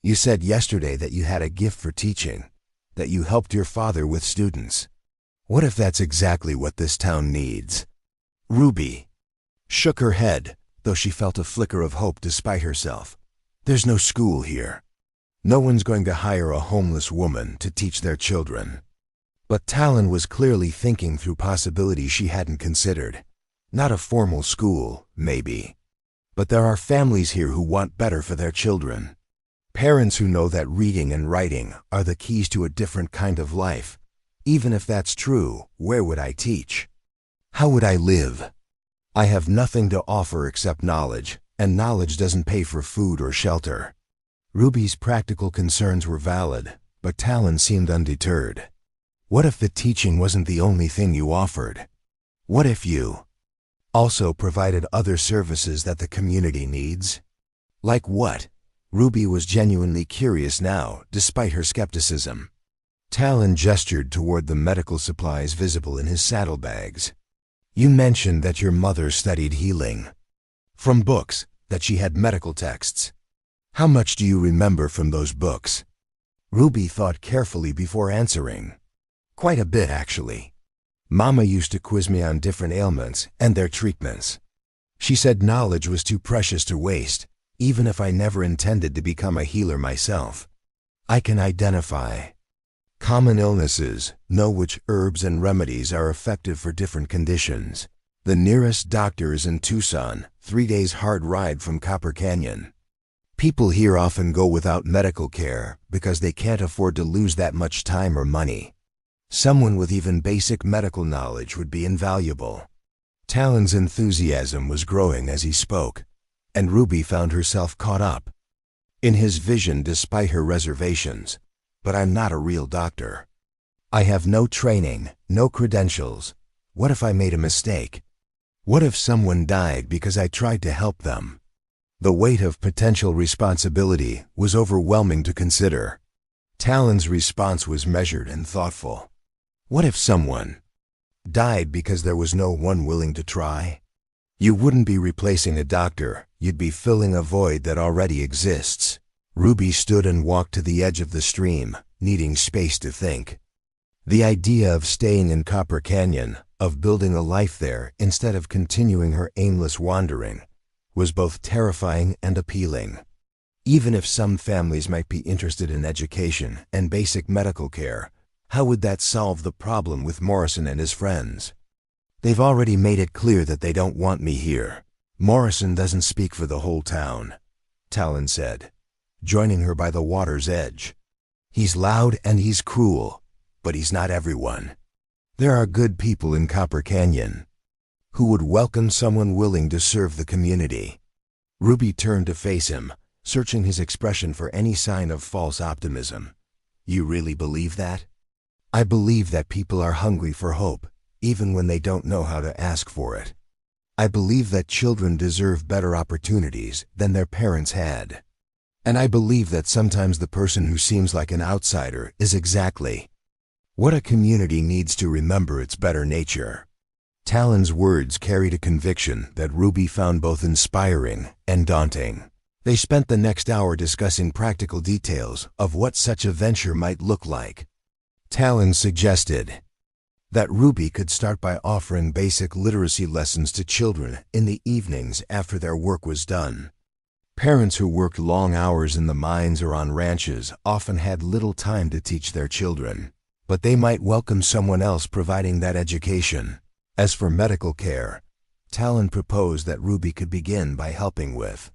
You said yesterday that you had a gift for teaching, that you helped your father with students. What if that's exactly what this town needs? Ruby shook her head, though she felt a flicker of hope despite herself. There's no school here. No one's going to hire a homeless woman to teach their children. But Talon was clearly thinking through possibilities she hadn't considered. Not a formal school, maybe. But there are families here who want better for their children. Parents who know that reading and writing are the keys to a different kind of life. Even if that's true, where would I teach? How would I live? I have nothing to offer except knowledge, and knowledge doesn't pay for food or shelter. Ruby's practical concerns were valid, but Talon seemed undeterred. What if the teaching wasn't the only thing you offered? What if you also provided other services that the community needs? Like what? Ruby was genuinely curious now, despite her skepticism. Talon gestured toward the medical supplies visible in his saddlebags. You mentioned that your mother studied healing. From books, that she had medical texts. How much do you remember from those books? Ruby thought carefully before answering. Quite a bit, actually. Mama used to quiz me on different ailments and their treatments. She said knowledge was too precious to waste, even if I never intended to become a healer myself. I can identify common illnesses, know which herbs and remedies are effective for different conditions. The nearest doctor is in Tucson, 3 days hard ride from Copper Canyon. People here often go without medical care because they can't afford to lose that much time or money. Someone with even basic medical knowledge would be invaluable. Talon's enthusiasm was growing as he spoke, and Ruby found herself caught up in his vision despite her reservations. But I'm not a real doctor. I have no training, no credentials. What if I made a mistake? What if someone died because I tried to help them? The weight of potential responsibility was overwhelming to consider. Talon's response was measured and thoughtful. What if someone died because there was no one willing to try? You wouldn't be replacing a doctor, you'd be filling a void that already exists. Ruby stood and walked to the edge of the stream, needing space to think. The idea of staying in Copper Canyon, of building a life there instead of continuing her aimless wandering, was both terrifying and appealing. Even if some families might be interested in education and basic medical care, how would that solve the problem with Morrison and his friends? They've already made it clear that they don't want me here. Morrison doesn't speak for the whole town, Talon said, joining her by the water's edge. He's loud and he's cruel, but he's not everyone. There are good people in Copper Canyon who would welcome someone willing to serve the community. Ruby turned to face him, searching his expression for any sign of false optimism. You really believe that? I believe that people are hungry for hope, even when they don't know how to ask for it. I believe that children deserve better opportunities than their parents had. And I believe that sometimes the person who seems like an outsider is exactly what a community needs to remember its better nature. Talon's words carried a conviction that Ruby found both inspiring and daunting. They spent the next hour discussing practical details of what such a venture might look like. Talon suggested that Ruby could start by offering basic literacy lessons to children in the evenings after their work was done. Parents who worked long hours in the mines or on ranches often had little time to teach their children, but they might welcome someone else providing that education. As for medical care, Talon proposed that Ruby could begin by helping with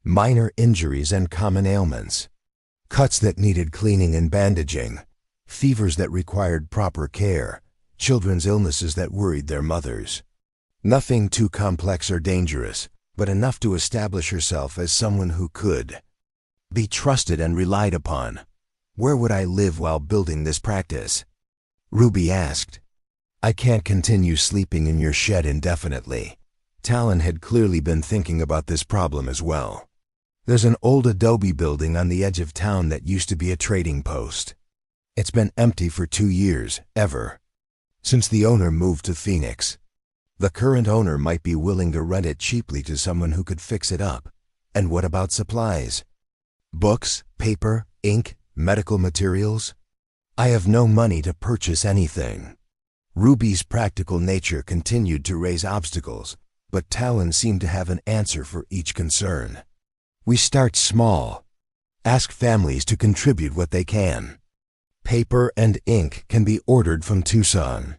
minor injuries and common ailments, cuts that needed cleaning and bandaging, fevers that required proper care, children's illnesses that worried their mothers. Nothing too complex or dangerous, but enough to establish herself as someone who could be trusted and relied upon. Where would I live while building this practice? Ruby asked. I can't continue sleeping in your shed indefinitely. Talon had clearly been thinking about this problem as well. There's an old adobe building on the edge of town that used to be a trading post. It's been empty for 2 years, since the owner moved to Phoenix. The current owner might be willing to rent it cheaply to someone who could fix it up. And what about supplies? Books, paper, ink, medical materials? I have no money to purchase anything. Ruby's practical nature continued to raise obstacles, but Talon seemed to have an answer for each concern. We start small. Ask families to contribute what they can. Paper and ink can be ordered from Tucson.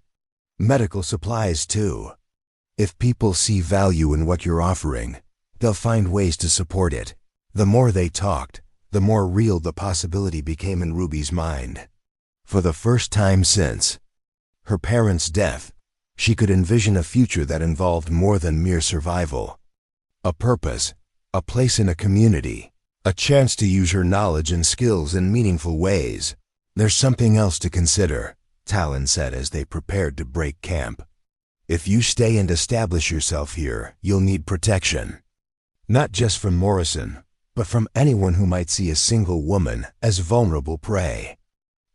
Medical supplies too. If people see value in what you're offering, they'll find ways to support it. The more they talked, the more real the possibility became in Ruby's mind. For the first time since her parents' death, she could envision a future that involved more than mere survival. A purpose, a place in a community, a chance to use her knowledge and skills in meaningful ways. There's something else to consider, Talon said as they prepared to break camp. If you stay and establish yourself here, you'll need protection. Not just from Morrison, but from anyone who might see a single woman as vulnerable prey.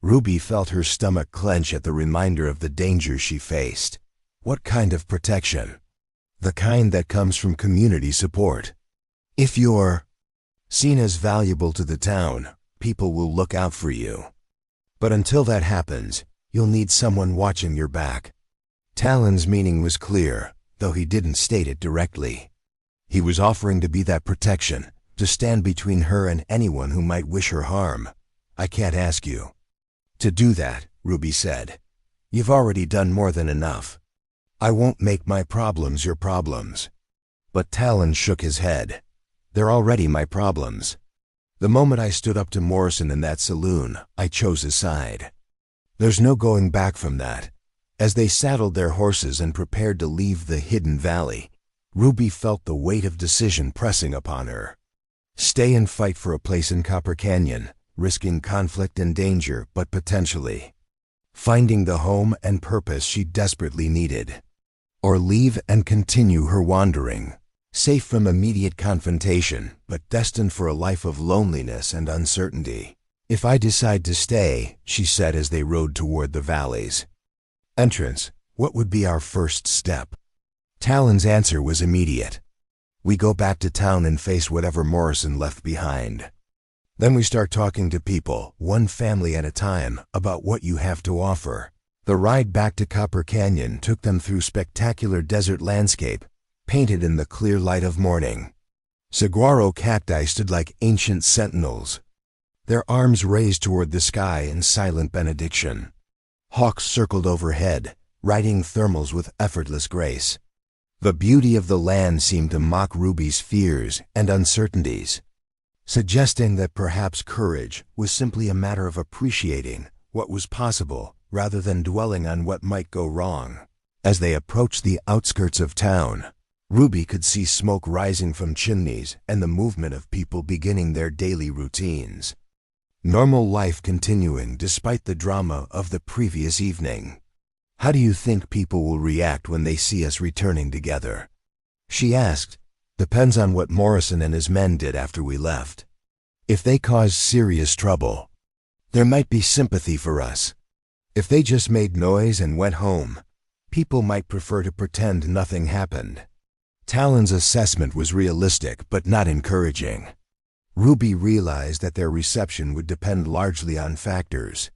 Ruby felt her stomach clench at the reminder of the danger she faced. What kind of protection? The kind that comes from community support. If you're seen as valuable to the town, people will look out for you. But until that happens, you'll need someone watching your back. Talon's meaning was clear, though he didn't state it directly. He was offering to be that protection, to stand between her and anyone who might wish her harm. I can't ask you to do that, Ruby said. You've already done more than enough. I won't make my problems your problems. But Talon shook his head. They're already my problems. The moment I stood up to Morrison in that saloon, I chose his side. There's no going back from that. As they saddled their horses and prepared to leave the hidden valley, Ruby felt the weight of decision pressing upon her. Stay and fight for a place in Copper Canyon, risking conflict and danger, but potentially finding the home and purpose she desperately needed. Or leave and continue her wandering, safe from immediate confrontation, but destined for a life of loneliness and uncertainty. If I decide to stay, she said as they rode toward the valley's entrance, what would be our first step? Talon's answer was immediate. We go back to town and face whatever Morrison left behind. Then we start talking to people, one family at a time, about what you have to offer. The ride back to Copper Canyon took them through spectacular desert landscape, painted in the clear light of morning. Saguaro cacti stood like ancient sentinels, their arms raised toward the sky in silent benediction. Hawks circled overhead, riding thermals with effortless grace. The beauty of the land seemed to mock Ruby's fears and uncertainties, suggesting that perhaps courage was simply a matter of appreciating what was possible rather than dwelling on what might go wrong. As they approached the outskirts of town, Ruby could see smoke rising from chimneys and the movement of people beginning their daily routines. Normal life continuing despite the drama of the previous evening. How do you think people will react when they see us returning together? She asked. Depends on what Morrison and his men did after we left. If they caused serious trouble, there might be sympathy for us. If they just made noise and went home, people might prefer to pretend nothing happened. Talon's assessment was realistic but not encouraging. Ruby realized that their reception would depend largely on factors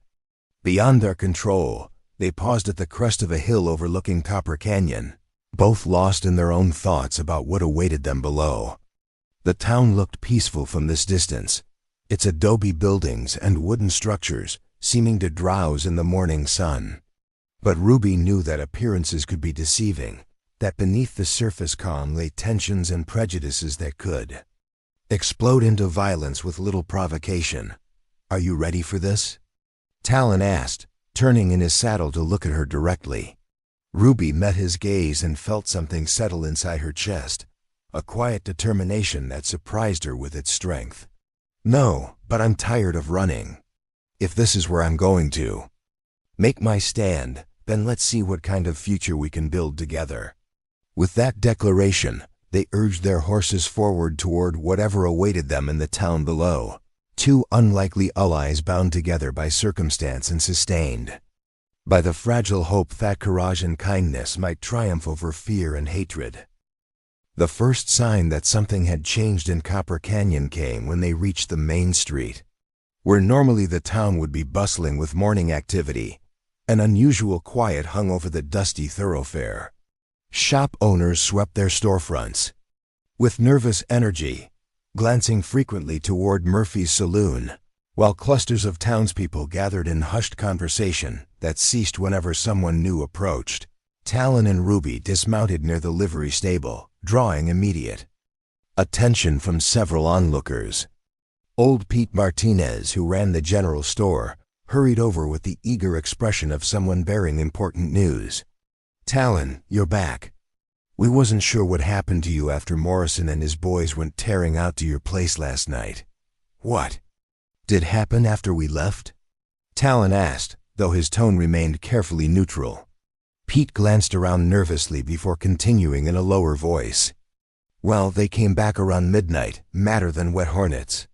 beyond their control. They paused at the crest of a hill overlooking Copper Canyon, both lost in their own thoughts about what awaited them below. The town looked peaceful from this distance, its adobe buildings and wooden structures seeming to drowse in the morning sun. But Ruby knew that appearances could be deceiving, that beneath the surface calm lay tensions and prejudices that could explode into violence with little provocation. Are you ready for this? Talon asked, turning in his saddle to look at her directly. Ruby met his gaze and felt something settle inside her chest, a quiet determination that surprised her with its strength. No, but I'm tired of running. If this is where I'm going to make my stand, then let's see what kind of future we can build together. With that declaration, they urged their horses forward toward whatever awaited them in the town below. Two unlikely allies bound together by circumstance and sustained by the fragile hope that courage and kindness might triumph over fear and hatred. The first sign that something had changed in Copper Canyon came when they reached the main street. Where normally the town would be bustling with morning activity, an unusual quiet hung over the dusty thoroughfare. Shop owners swept their storefronts with nervous energy, glancing frequently toward Murphy's saloon, while clusters of townspeople gathered in hushed conversation that ceased whenever someone new approached. Talon and Ruby dismounted near the livery stable, drawing immediate attention from several onlookers. Old Pete Martinez, who ran the general store, hurried over with the eager expression of someone bearing important news. "Talon, you're back. We wasn't sure what happened to you after Morrison and his boys went tearing out to your place last night." "What did happen after we left?" Talon asked, though his tone remained carefully neutral. Pete glanced around nervously before continuing in a lower voice. "Well, they came back around midnight, madder than wet hornets.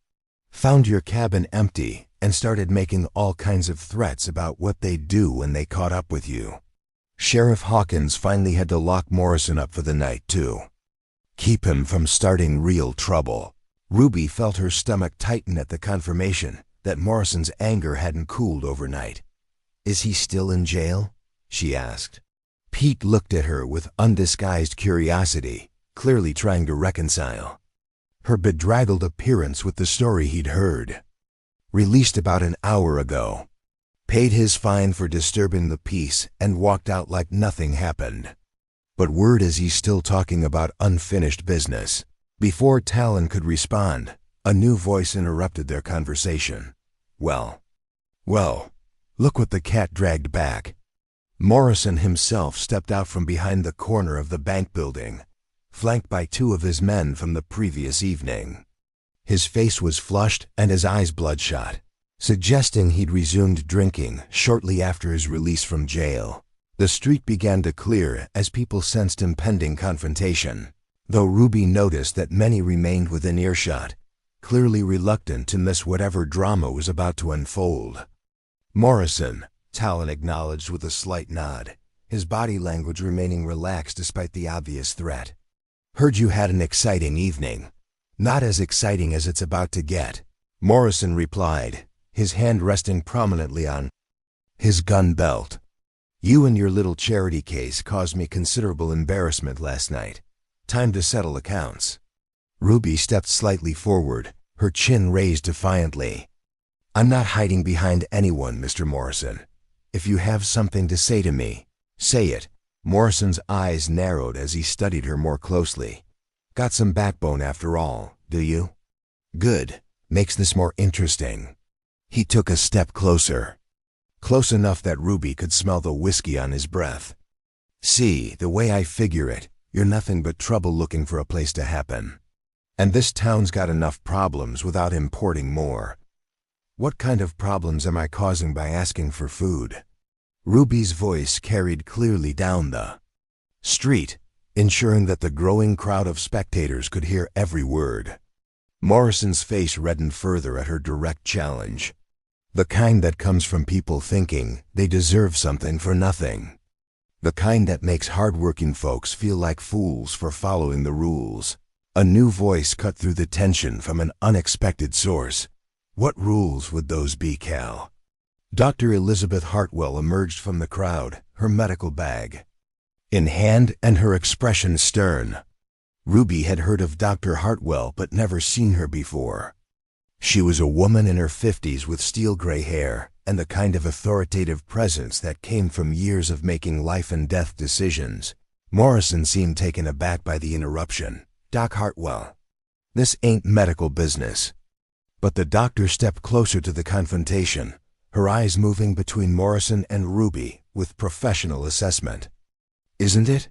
Found your cabin empty and started making all kinds of threats about what they'd do when they caught up with you. Sheriff Hawkins finally had to lock Morrison up for the night, too. Keep him from starting real trouble." Ruby felt her stomach tighten at the confirmation that Morrison's anger hadn't cooled overnight. "Is he still in jail?" she asked. Pete looked at her with undisguised curiosity, clearly trying to reconcile her bedraggled appearance with the story he'd heard. "Released about an hour ago. Paid his fine for disturbing the peace and walked out like nothing happened. But word is he's still talking about unfinished business." Before Talon could respond, a new voice interrupted their conversation. Well, look what the cat dragged back." Morrison himself stepped out from behind the corner of the bank building, flanked by two of his men from the previous evening. His face was flushed and his eyes bloodshot, suggesting he'd resumed drinking shortly after his release from jail. The street began to clear as people sensed impending confrontation, though Ruby noticed that many remained within earshot, clearly reluctant to miss whatever drama was about to unfold. "Morrison," Talon acknowledged with a slight nod, his body language remaining relaxed despite the obvious threat. "Heard you had an exciting evening." "Not as exciting as it's about to get," Morrison replied, his hand resting prominently on his gun belt. "You and your little charity case caused me considerable embarrassment last night. Time to settle accounts." Ruby stepped slightly forward, her chin raised defiantly. "I'm not hiding behind anyone, Mr. Morrison. If you have something to say to me, say it." Morrison's eyes narrowed as he studied her more closely. "Got some backbone after all, do you? Good. Makes this more interesting." He took a step closer. Close enough that Ruby could smell the whiskey on his breath. "See, the way I figure it, you're nothing but trouble looking for a place to happen. And this town's got enough problems without importing more. What kind of problems am I causing by asking for food?" Ruby's voice carried clearly down the street, ensuring that the growing crowd of spectators could hear every word. Morrison's face reddened further at her direct challenge. The kind that comes from people thinking they deserve something for nothing. The kind that makes hard-working folks feel like fools for following the rules. A new voice cut through the tension from an unexpected source. "What rules would those be, Cal?" Dr. Elizabeth Hartwell emerged from the crowd, her medical bag in hand and her expression stern. Ruby had heard of Dr. Hartwell but never seen her before. She was a woman in her 50s with steel-gray hair and the kind of authoritative presence that came from years of making life-and-death decisions. Morrison seemed taken aback by the interruption. "Doc Hartwell, this ain't medical business." But the doctor stepped closer to the confrontation, her eyes moving between Morrison and Ruby with professional assessment. "Isn't it?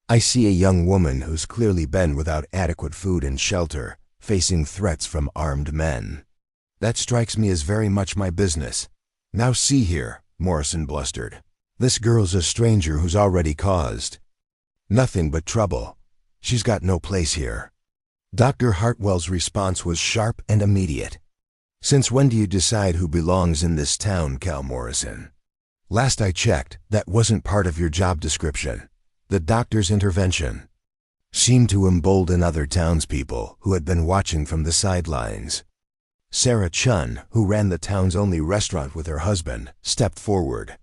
I see a young woman who's clearly been without adequate food and shelter, facing threats from armed men. That strikes me as very much my business. Now see here," Morrison blustered. "This girl's a stranger who's already caused nothing but trouble. She's got no place here." Dr. Hartwell's response was sharp and immediate. "Since when do you decide who belongs in this town, Cal Morrison? Last I checked, that wasn't part of your job description." The doctor's intervention seemed to embolden other townspeople who had been watching from the sidelines. Sarah Chun, who ran the town's only restaurant with her husband, stepped forward.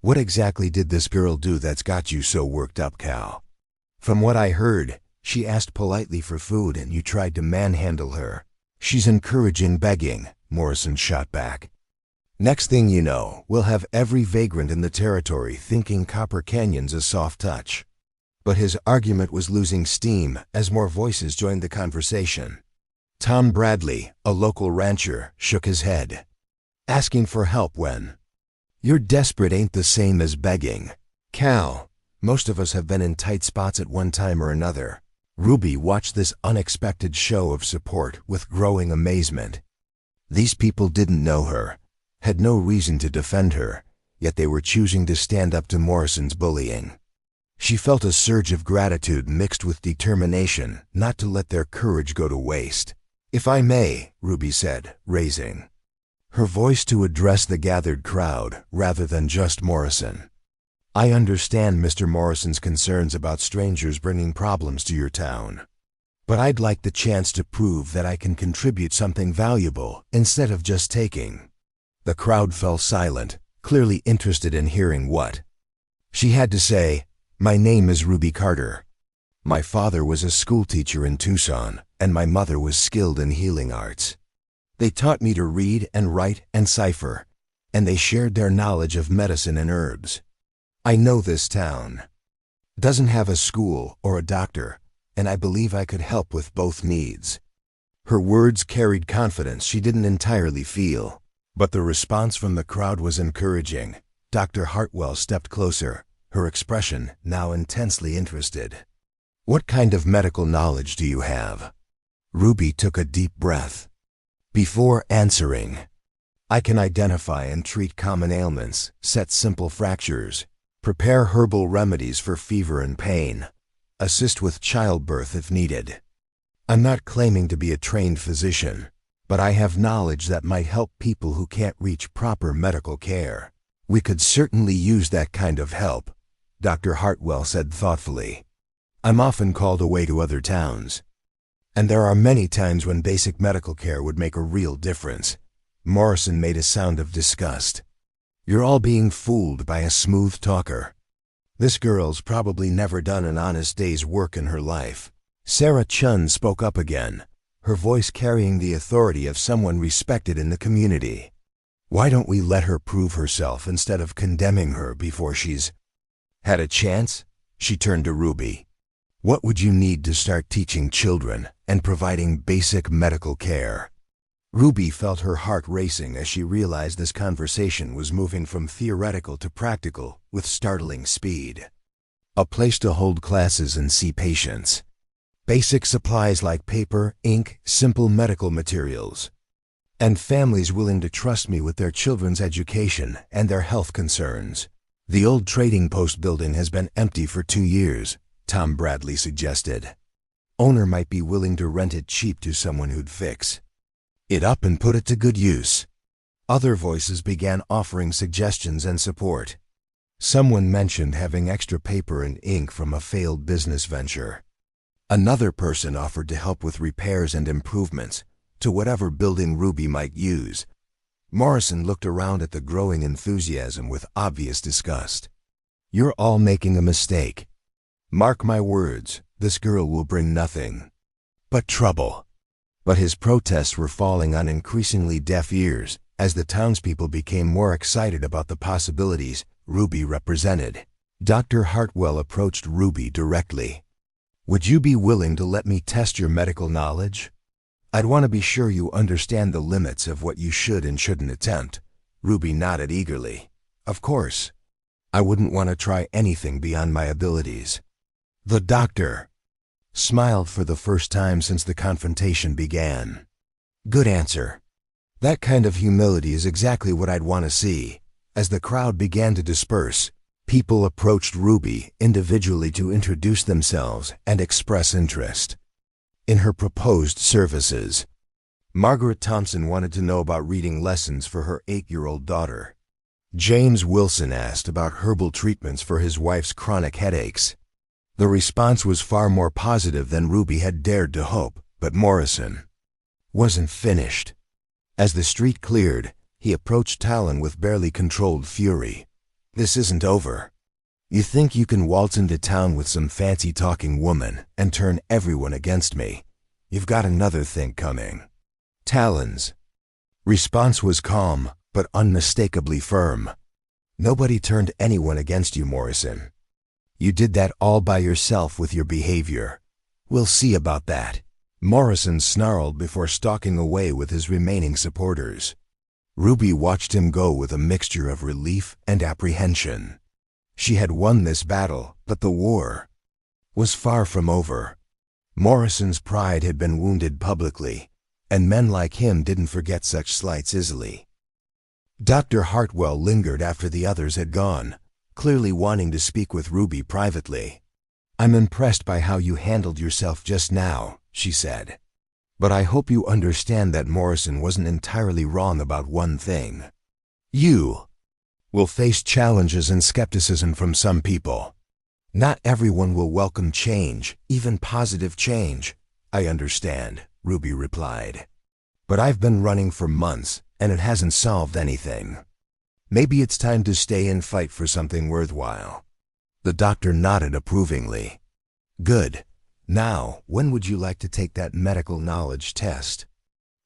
"What exactly did this girl do that's got you so worked up, Cal?" "From what I heard, She asked politely for food and you tried to manhandle her. She's encouraging begging, Morrison shot back. Next thing you know, we'll have every vagrant in the territory thinking Copper Canyon's a soft touch. But his argument was losing steam as more voices joined the conversation. Tom Bradley, a local rancher, shook his head. Asking for help when you're desperate ain't the same as begging. Cal, most of us have been in tight spots at one time or another. Ruby watched this unexpected show of support with growing amazement. These people didn't know her, had no reason to defend her, yet they were choosing to stand up to Morrison's bullying. She felt a surge of gratitude mixed with determination not to let their courage go to waste. "If I may," Ruby said, raising her voice to address the gathered crowd rather than just Morrison. "I understand Mr. Morrison's concerns about strangers bringing problems to your town. But I'd like the chance to prove that I can contribute something valuable instead of just taking." The crowd fell silent, clearly interested in hearing what she had to say. "My name is Ruby Carter. My father was a schoolteacher in Tucson, and my mother was skilled in healing arts. They taught me to read and write and cipher, and they shared their knowledge of medicine and herbs. I know this town doesn't have a school or a doctor, and I believe I could help with both needs." Her words carried confidence she didn't entirely feel, but the response from the crowd was encouraging. Dr. Hartwell stepped closer, her expression now intensely interested. "What kind of medical knowledge do you have?" Ruby took a deep breath. Before answering, "I can identify and treat common ailments, set simple fractures, prepare herbal remedies for fever and pain, assist with childbirth if needed. I'm not claiming to be a trained physician, but I have knowledge that might help people who can't reach proper medical care. We could certainly use that kind of help," Dr. Hartwell said thoughtfully. "I'm often called away to other towns, and there are many times when basic medical care would make a real difference." Morrison made a sound of disgust. "You're all being fooled by a smooth talker. This girl's probably never done an honest day's work in her life." Sarah Chun spoke up again, her voice carrying the authority of someone respected in the community. "Why don't we let her prove herself instead of condemning her before she's had a chance?" She turned to Ruby. "What would you need to start teaching children and providing basic medical care?" Ruby felt her heart racing as she realized this conversation was moving from theoretical to practical with startling speed. A place to hold classes and see patients. Basic supplies like paper, ink, simple medical materials. And families willing to trust me with their children's education and their health concerns. "The old trading post building has been empty for 2 years, Tom Bradley suggested. Owner might be willing to rent it cheap to someone who'd fix it up and put it to good use." Other voices began offering suggestions and support. Someone mentioned having extra paper and ink from a failed business venture. Another person offered to help with repairs and improvements to whatever building Ruby might use. Morrison looked around at the growing enthusiasm with obvious disgust. "You're all making a mistake. Mark my words, this girl will bring nothing but trouble." But his protests were falling on increasingly deaf ears as the townspeople became more excited about the possibilities Ruby represented. Dr. Hartwell approached Ruby directly. "Would you be willing to let me test your medical knowledge? I'd want to be sure you understand the limits of what you should and shouldn't attempt." Ruby nodded eagerly. "Of course. I wouldn't want to try anything beyond my abilities." The doctor smiled for the first time since the confrontation began. "Good answer. That kind of humility is exactly what I'd want to see." As the crowd began to disperse, people approached Ruby individually to introduce themselves and express interest in her proposed services. Margaret Thompson wanted to know about reading lessons for her 8-year-old daughter. James Wilson asked about herbal treatments for his wife's chronic headaches. The response was far more positive than Ruby had dared to hope, but Morrison wasn't finished. As the street cleared, he approached Talon with barely controlled fury. "This isn't over. You think you can waltz into town with some fancy-talking woman and turn everyone against me? You've got another thing coming. Talon's response was calm, but unmistakably firm. Nobody turned anyone against you, Morrison. You did that all by yourself with your behavior. We'll see about that. Morrison snarled before stalking away with his remaining supporters. Ruby watched him go with a mixture of relief and apprehension. She had won this battle, but the war was far from over. Morrison's pride had been wounded publicly, and men like him didn't forget such slights easily. Dr. Hartwell lingered after the others had gone, clearly wanting to speak with Ruby privately. "I'm impressed by how you handled yourself just now," she said. "But I hope you understand that Morrison wasn't entirely wrong about one thing. You will face challenges and skepticism from some people. Not everyone will welcome change, even positive change." "I understand," Ruby replied. "But I've been running for months, and it hasn't solved anything. Maybe it's time to stay and fight for something worthwhile." The doctor nodded approvingly. "Good. Now, when would you like to take that medical knowledge test?"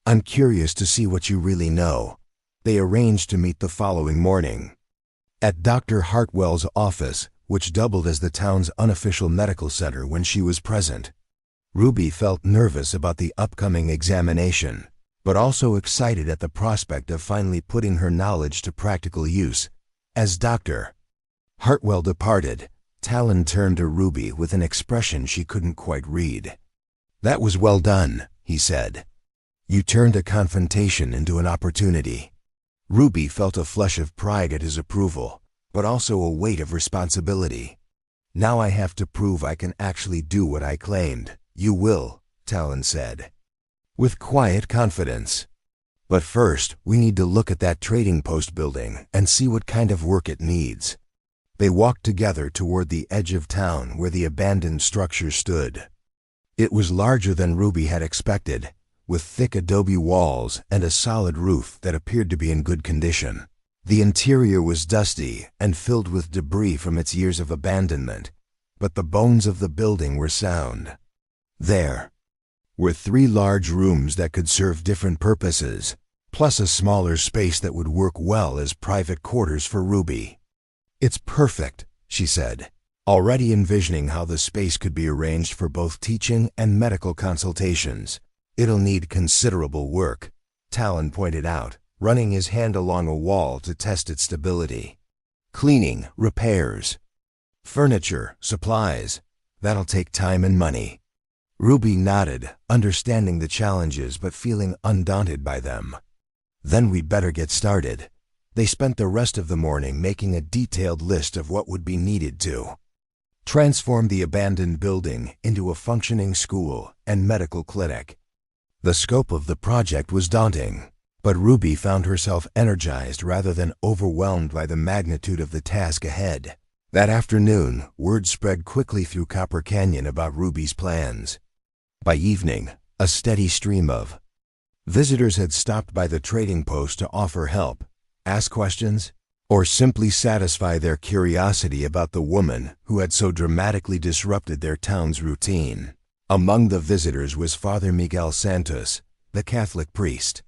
"I'm curious to see what you really know." They arranged to meet the following morning at Dr. Hartwell's office, which doubled as the town's unofficial medical center when she was present. Ruby felt nervous about the upcoming examination, but also excited at the prospect of finally putting her knowledge to practical use. As Dr. Hartwell departed, Talon turned to Ruby with an expression she couldn't quite read. "That was well done," he said. "You turned a confrontation into an opportunity." Ruby felt a flush of pride at his approval, but also a weight of responsibility. "Now I have to prove I can actually do what I claimed." "You will," Talon said, with quiet confidence. "But first, we need to look at that trading post building and see what kind of work it needs." They walked together toward the edge of town where the abandoned structure stood. It was larger than Ruby had expected, with thick adobe walls and a solid roof that appeared to be in good condition. The interior was dusty and filled with debris from its years of abandonment, but the bones of the building were sound. There were 3 large rooms that could serve different purposes, plus a smaller space that would work well as private quarters for Ruby. "It's perfect," she said, already envisioning how the space could be arranged for both teaching and medical consultations. "It'll need considerable work," Talon pointed out, running his hand along a wall to test its stability. "Cleaning, repairs, furniture, supplies. That'll take time and money." Ruby nodded, understanding the challenges but feeling undaunted by them. "Then we'd better get started." They spent the rest of the morning making a detailed list of what would be needed to transform the abandoned building into a functioning school and medical clinic. The scope of the project was daunting, but Ruby found herself energized rather than overwhelmed by the magnitude of the task ahead. That afternoon, word spread quickly through Copper Canyon about Ruby's plans. By evening, a steady stream of visitors had stopped by the trading post to offer help, ask questions, or simply satisfy their curiosity about the woman who had so dramatically disrupted their town's routine. Among the visitors was Father Miguel Santos, the Catholic priest,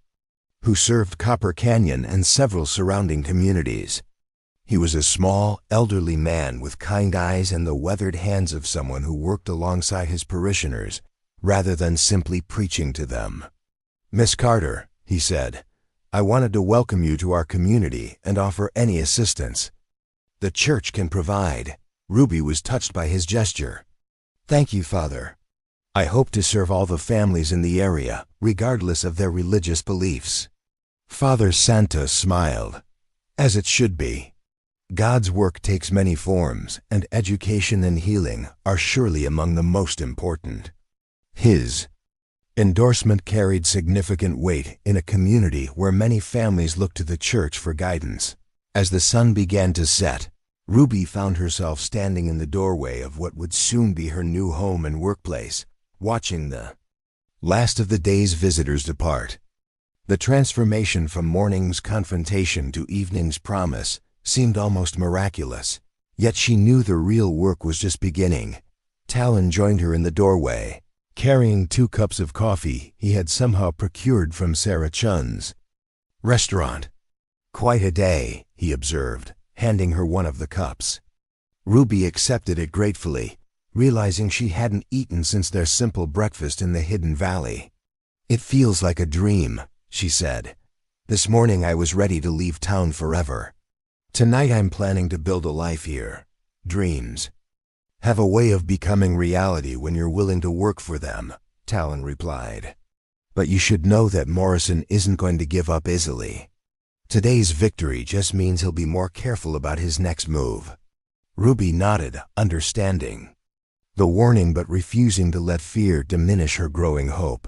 who served Copper Canyon and several surrounding communities. He was a small, elderly man with kind eyes and the weathered hands of someone who worked alongside his parishioners, rather than simply preaching to them. "Miss Carter," he said, "I wanted to welcome you to our community and offer any assistance the church can provide." Ruby was touched by his gesture. "Thank you, Father. I hope to serve all the families in the area, regardless of their religious beliefs." Father Santos smiled. "As it should be. God's work takes many forms, and education and healing are surely among the most important." His endorsement carried significant weight in a community where many families looked to the church for guidance. As the sun began to set, Ruby found herself standing in the doorway of what would soon be her new home and workplace, watching the last of the day's visitors depart. The transformation from morning's confrontation to evening's promise seemed almost miraculous. Yet she knew the real work was just beginning. Talon joined her in the doorway, carrying 2 cups of coffee he had somehow procured from Sarah Chun's restaurant. "Quite a day," he observed, handing her one of the cups. Ruby accepted it gratefully, realizing she hadn't eaten since their simple breakfast in the Hidden Valley. "It feels like a dream," she said. "This morning I was ready to leave town forever. Tonight I'm planning to build a life here. Dreams have a way of becoming reality when you're willing to work for them," Talon replied. "But you should know that Morrison isn't going to give up easily. Today's victory just means he'll be more careful about his next move." Ruby nodded, understanding the warning but refusing to let fear diminish her growing hope.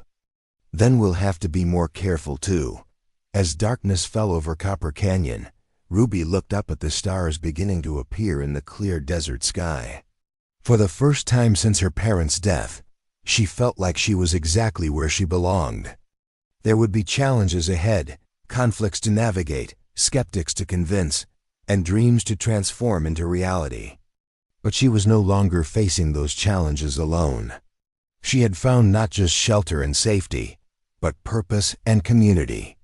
"Then we'll have to be more careful too." As darkness fell over Copper Canyon, Ruby looked up at the stars beginning to appear in the clear desert sky. For the first time since her parents' death, she felt like she was exactly where she belonged. There would be challenges ahead, conflicts to navigate, skeptics to convince, and dreams to transform into reality. But she was no longer facing those challenges alone. She had found not just shelter and safety, but purpose and community.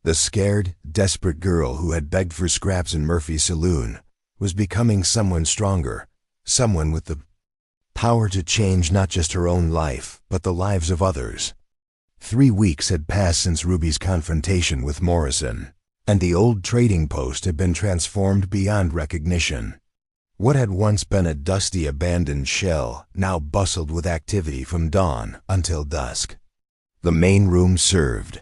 The scared, desperate girl who had begged for scraps in Murphy's saloon was becoming someone stronger, someone with the power to change not just her own life, but the lives of others. 3 weeks had passed since Ruby's confrontation with Morrison, and the old trading post had been transformed beyond recognition. What had once been a dusty, abandoned shell now bustled with activity from dawn until dusk. The main room served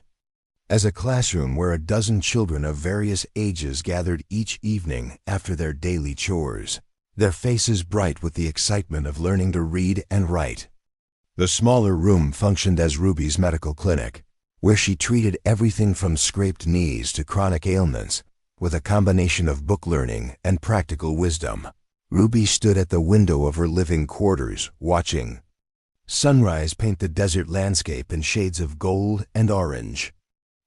as a classroom where a dozen children of various ages gathered each evening after their daily chores, their faces bright with the excitement of learning to read and write. The smaller room functioned as Ruby's medical clinic, where she treated everything from scraped knees to chronic ailments, with a combination of book learning and practical wisdom. Ruby stood at the window of her living quarters, watching sunrise paint the desert landscape in shades of gold and orange.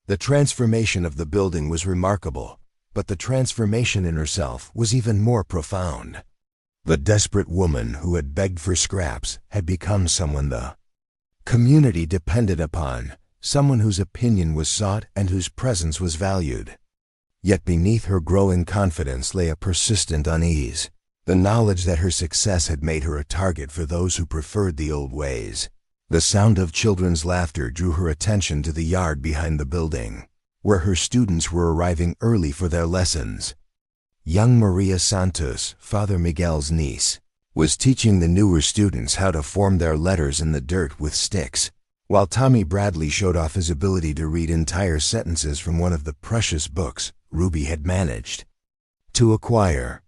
The transformation of the building was remarkable, but the transformation in herself was even more profound. The desperate woman who had begged for scraps had become someone the community depended upon, someone whose opinion was sought and whose presence was valued. Yet beneath her growing confidence lay a persistent unease, the knowledge that her success had made her a target for those who preferred the old ways. The sound of children's laughter drew her attention to the yard behind the building, where her students were arriving early for their lessons. Young Maria Santos, Father Miguel's niece, was teaching the newer students how to form their letters in the dirt with sticks, while Tommy Bradley showed off his ability to read entire sentences from one of the precious books Ruby had managed to acquire.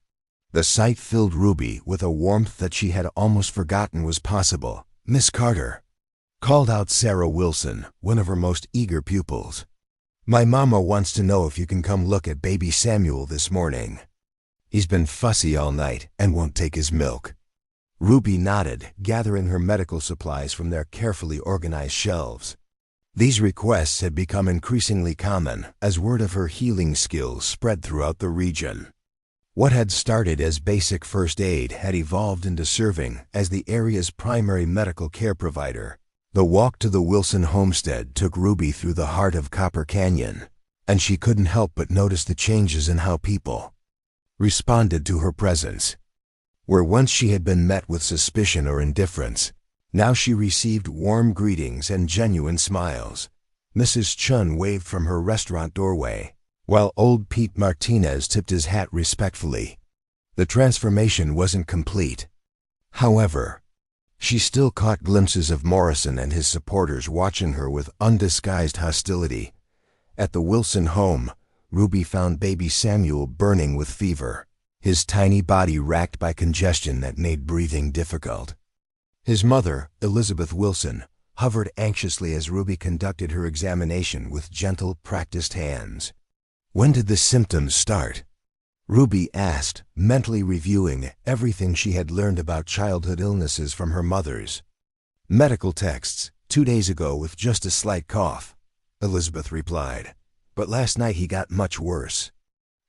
The sight filled Ruby with a warmth that she had almost forgotten was possible. "Miss Carter," called out Sarah Wilson, one of her most eager pupils. "My mama wants to know if you can come look at baby Samuel this morning. He's been fussy all night and won't take his milk." Ruby nodded, gathering her medical supplies from their carefully organized shelves. These requests had become increasingly common as word of her healing skills spread throughout the region. What had started as basic first aid had evolved into serving as the area's primary medical care provider. The walk to the Wilson homestead took Ruby through the heart of Copper Canyon, and she couldn't help but notice the changes in how people responded to her presence. Where once she had been met with suspicion or indifference, now she received warm greetings and genuine smiles. Mrs. Chun waved from her restaurant doorway, while old Pete Martinez tipped his hat respectfully. The transformation wasn't complete. However, she still caught glimpses of Morrison and his supporters watching her with undisguised hostility. At the Wilson home, Ruby found baby Samuel burning with fever, his tiny body racked by congestion that made breathing difficult. His mother, Elizabeth Wilson, hovered anxiously as Ruby conducted her examination with gentle, practiced hands. "When did the symptoms start?" Ruby asked, mentally reviewing everything she had learned about childhood illnesses from her mother's medical texts. 2 days ago with just a slight cough," Elizabeth replied. "But last night he got much worse."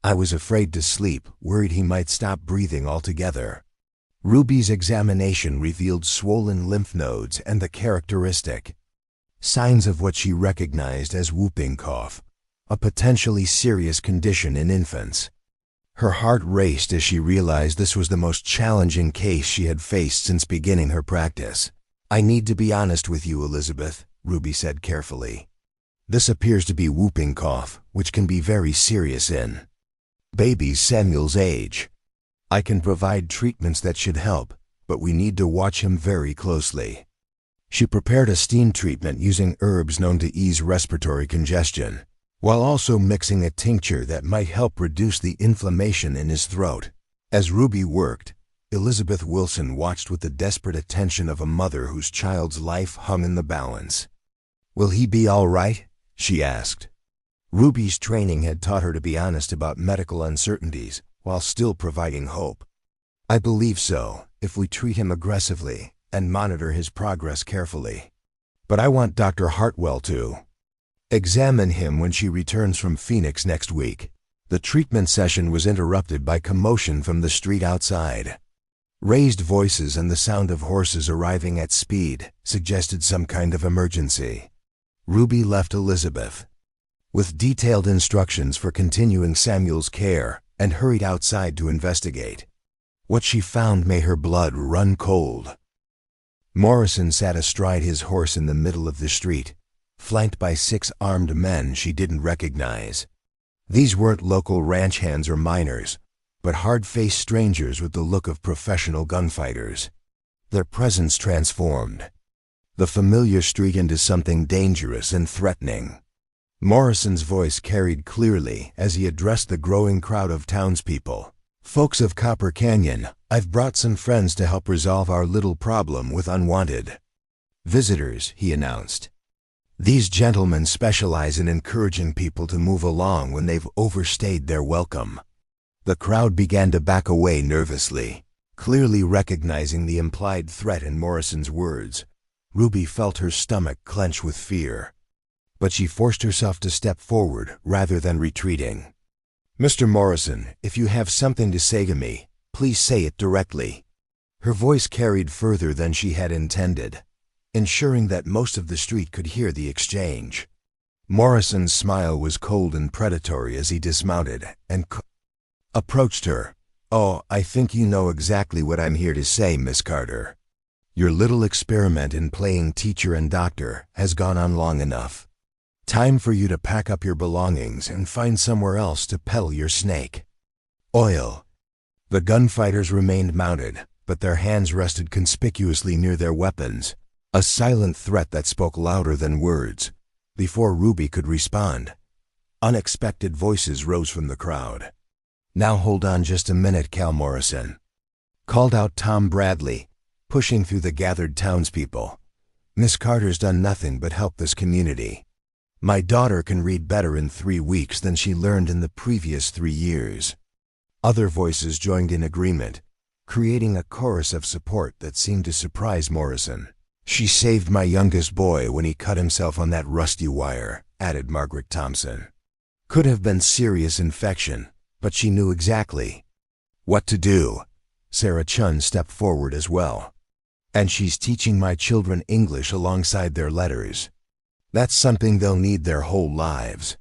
I was afraid to sleep, worried he might stop breathing altogether. Ruby's examination revealed swollen lymph nodes and the characteristic signs of what she recognized as whooping cough, a potentially serious condition in infants. Her heart raced as she realized this was the most challenging case she had faced since beginning her practice. "I need to be honest with you, Elizabeth," Ruby said carefully. "This appears to be whooping cough, which can be very serious in babies Samuel's age. I can provide treatments that should help, but we need to watch him very closely." She prepared a steam treatment using herbs known to ease respiratory congestion, while also mixing a tincture that might help reduce the inflammation in his throat. As Ruby worked, Elizabeth Wilson watched with the desperate attention of a mother whose child's life hung in the balance. "Will he be all right?" she asked. Ruby's training had taught her to be honest about medical uncertainties while still providing hope. "I believe so, if we treat him aggressively and monitor his progress carefully. But I want Dr. Hartwell to examine him when she returns from Phoenix next week." The treatment session was interrupted by commotion from the street outside. Raised voices and the sound of horses arriving at speed suggested some kind of emergency. Ruby left Elizabeth with detailed instructions for continuing Samuel's care and hurried outside to investigate. What she found made her blood run cold. Morrison sat astride his horse in the middle of the street, flanked by 6 armed men she didn't recognize. These weren't local ranch hands or miners, but hard-faced strangers with the look of professional gunfighters. Their presence transformed the familiar street into something dangerous and threatening. Morrison's voice carried clearly as he addressed the growing crowd of townspeople. "Folks of Copper Canyon, I've brought some friends to help resolve our little problem with unwanted visitors," he announced. "These gentlemen specialize in encouraging people to move along when they've overstayed their welcome." The crowd began to back away nervously, clearly recognizing the implied threat in Morrison's words. Ruby felt her stomach clench with fear, but she forced herself to step forward rather than retreating. "Mr. Morrison, if you have something to say to me, please say it directly." Her voice carried further than she had intended, ensuring that most of the street could hear the exchange. Morrison's smile was cold and predatory as he dismounted and approached her. "Oh, I think you know exactly what I'm here to say, Miss Carter. Your little experiment in playing teacher and doctor has gone on long enough. Time for you to pack up your belongings and find somewhere else to peddle your snake oil." The gunfighters remained mounted, but their hands rested conspicuously near their weapons, a silent threat that spoke louder than words. Before Ruby could respond, unexpected voices rose from the crowd. "Now hold on just a minute, Cal Morrison," called out Tom Bradley, pushing through the gathered townspeople. "Miss Carter's done nothing but help this community. My daughter can read better in 3 weeks than she learned in the previous 3 years." Other voices joined in agreement, creating a chorus of support that seemed to surprise Morrison. "She saved my youngest boy when he cut himself on that rusty wire," added Margaret Thompson. "Could have been serious infection, but she knew exactly what to do." Sarah Chun stepped forward as well. "And she's teaching my children English alongside their letters. That's something they'll need their whole lives."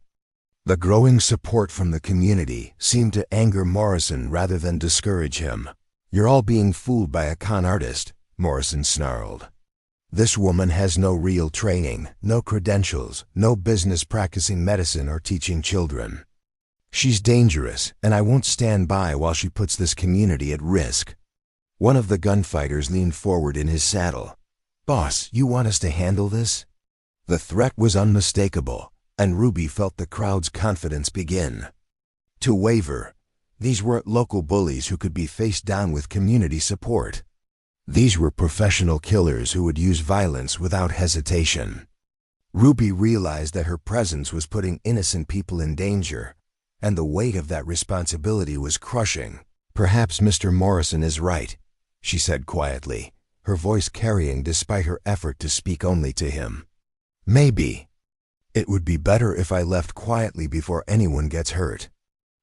The growing support from the community seemed to anger Morrison rather than discourage him. "You're all being fooled by a con artist," Morrison snarled. "This woman has no real training, no credentials, no business practicing medicine or teaching children. She's dangerous, and I won't stand by while she puts this community at risk." One of the gunfighters leaned forward in his saddle. "Boss, you want us to handle this?" The threat was unmistakable, and Ruby felt the crowd's confidence begin to waver. These weren't local bullies who could be faced down with community support. These were professional killers who would use violence without hesitation. Ruby realized that her presence was putting innocent people in danger, and the weight of that responsibility was crushing. "Perhaps Mr. Morrison is right," she said quietly, her voice carrying despite her effort to speak only to him. "Maybe. It would be better if I left quietly before anyone gets hurt."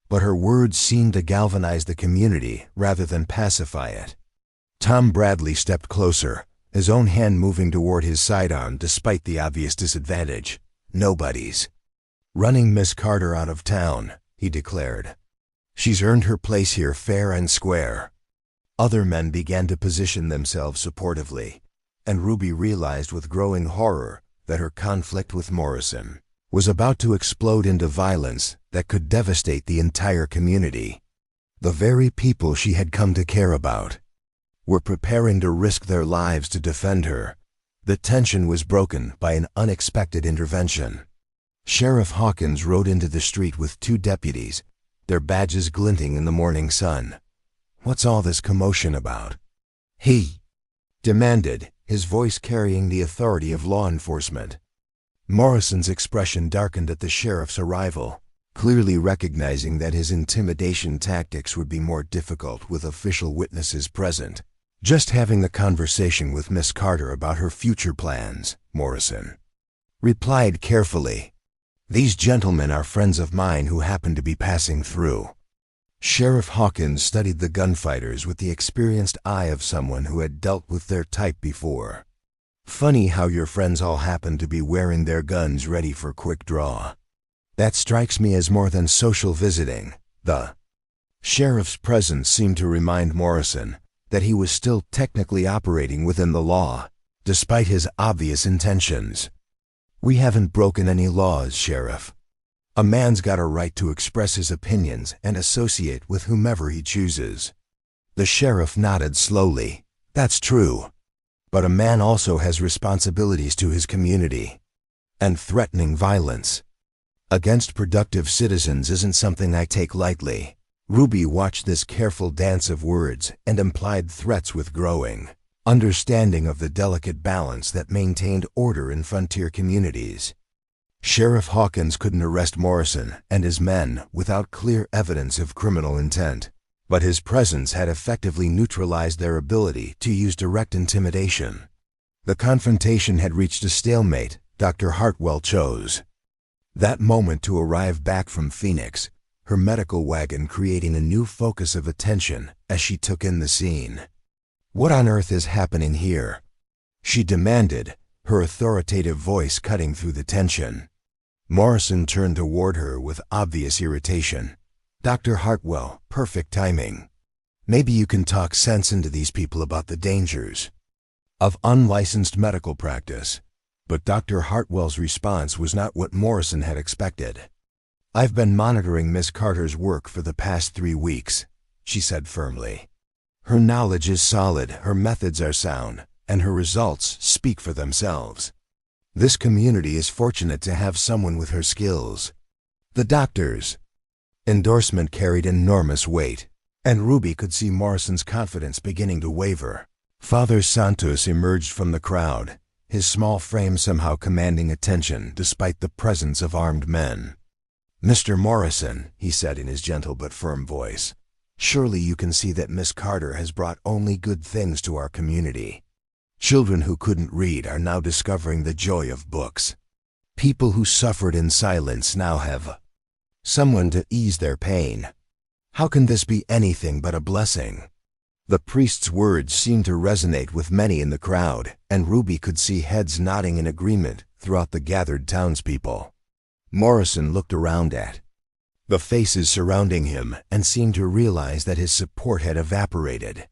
but her words seemed to galvanize the community rather than pacify it. Tom Bradley stepped closer, his own hand moving toward his sidearm despite the obvious disadvantage. "Nobody's running Miss Carter out of town," he declared. "She's earned her place here fair and square." Other men began to position themselves supportively, and Ruby realized with growing horror that her conflict with Morrison was about to explode into violence that could devastate the entire community. The very people she had come to care about were preparing to risk their lives to defend her. The tension was broken by an unexpected intervention. Sheriff Hawkins rode into the street with 2 deputies, their badges glinting in the morning sun. "What's all this commotion about?" he demanded, his voice carrying the authority of law enforcement. Morrison's expression darkened at the sheriff's arrival, clearly recognizing that his intimidation tactics would be more difficult with official witnesses present. "Just having the conversation with Miss Carter about her future plans," Morrison replied carefully. "These gentlemen are friends of mine who happen to be passing through." Sheriff Hawkins studied the gunfighters with the experienced eye of someone who had dealt with their type before. "Funny how your friends all happen to be wearing their guns ready for quick draw. That strikes me as more than social visiting." The sheriff's presence seemed to remind Morrison that he was still technically operating within the law, despite his obvious intentions. "We haven't broken any laws, Sheriff. A man's got a right to express his opinions and associate with whomever he chooses." The sheriff nodded slowly. "That's true. But a man also has responsibilities to his community. And threatening violence against productive citizens isn't something I take lightly." Ruby watched this careful dance of words and implied threats with growing understanding of the delicate balance that maintained order in frontier communities. Sheriff Hawkins couldn't arrest Morrison and his men without clear evidence of criminal intent, but his presence had effectively neutralized their ability to use direct intimidation. The confrontation had reached a stalemate. Dr. Hartwell chose that moment to arrive back from Phoenix, her medical wagon creating a new focus of attention as she took in the scene. "What on earth is happening here?" she demanded, her authoritative voice cutting through the tension. Morrison turned toward her with obvious irritation. "Dr. Hartwell, perfect timing. Maybe you can talk sense into these people about the dangers of unlicensed medical practice." But Dr. Hartwell's response was not what Morrison had expected. "I've been monitoring Miss Carter's work for the past 3 weeks, she said firmly. "Her knowledge is solid, her methods are sound, and her results speak for themselves. This community is fortunate to have someone with her skills." The doctor's endorsement carried enormous weight, and Ruby could see Morrison's confidence beginning to waver. Father Santos emerged from the crowd, his small frame somehow commanding attention despite the presence of armed men. "Mr. Morrison," he said in his gentle but firm voice, "surely you can see that Miss Carter has brought only good things to our community. Children who couldn't read are now discovering the joy of books. People who suffered in silence now have someone to ease their pain. How can this be anything but a blessing?" The priest's words seemed to resonate with many in the crowd, and Ruby could see heads nodding in agreement throughout the gathered townspeople. Morrison looked around at the faces surrounding him and seemed to realize that his support had evaporated.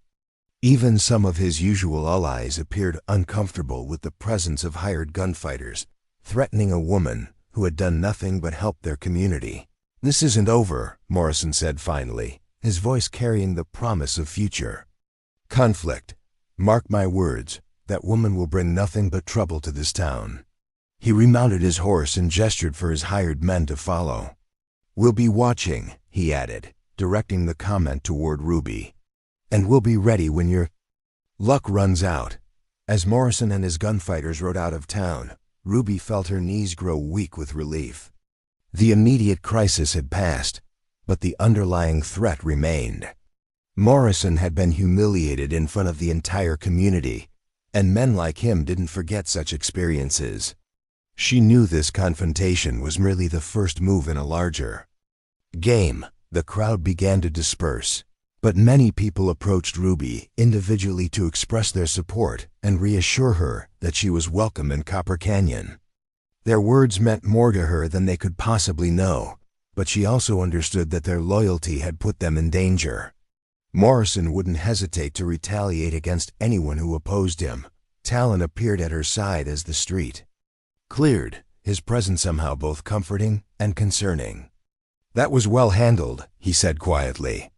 Even some of his usual allies appeared uncomfortable with the presence of hired gunfighters, threatening a woman who had done nothing but help their community. "This isn't over," Morrison said finally, his voice carrying the promise of future conflict. "Mark my words, that woman will bring nothing but trouble to this town." He remounted his horse and gestured for his hired men to follow. "We'll be watching," he added, directing the comment toward Ruby. "And we'll be ready when your luck runs out." As Morrison and his gunfighters rode out of town, Ruby felt her knees grow weak with relief. The immediate crisis had passed, but the underlying threat remained. Morrison had been humiliated in front of the entire community, and men like him didn't forget such experiences. She knew this confrontation was merely the first move in a larger game, The crowd began to disperse, but many people approached Ruby individually to express their support and reassure her that she was welcome in Copper Canyon. Their words meant more to her than they could possibly know, but she also understood that their loyalty had put them in danger. Morrison wouldn't hesitate to retaliate against anyone who opposed him. Talon appeared at her side as the street cleared, his presence somehow both comforting and concerning. "That was well handled," he said quietly.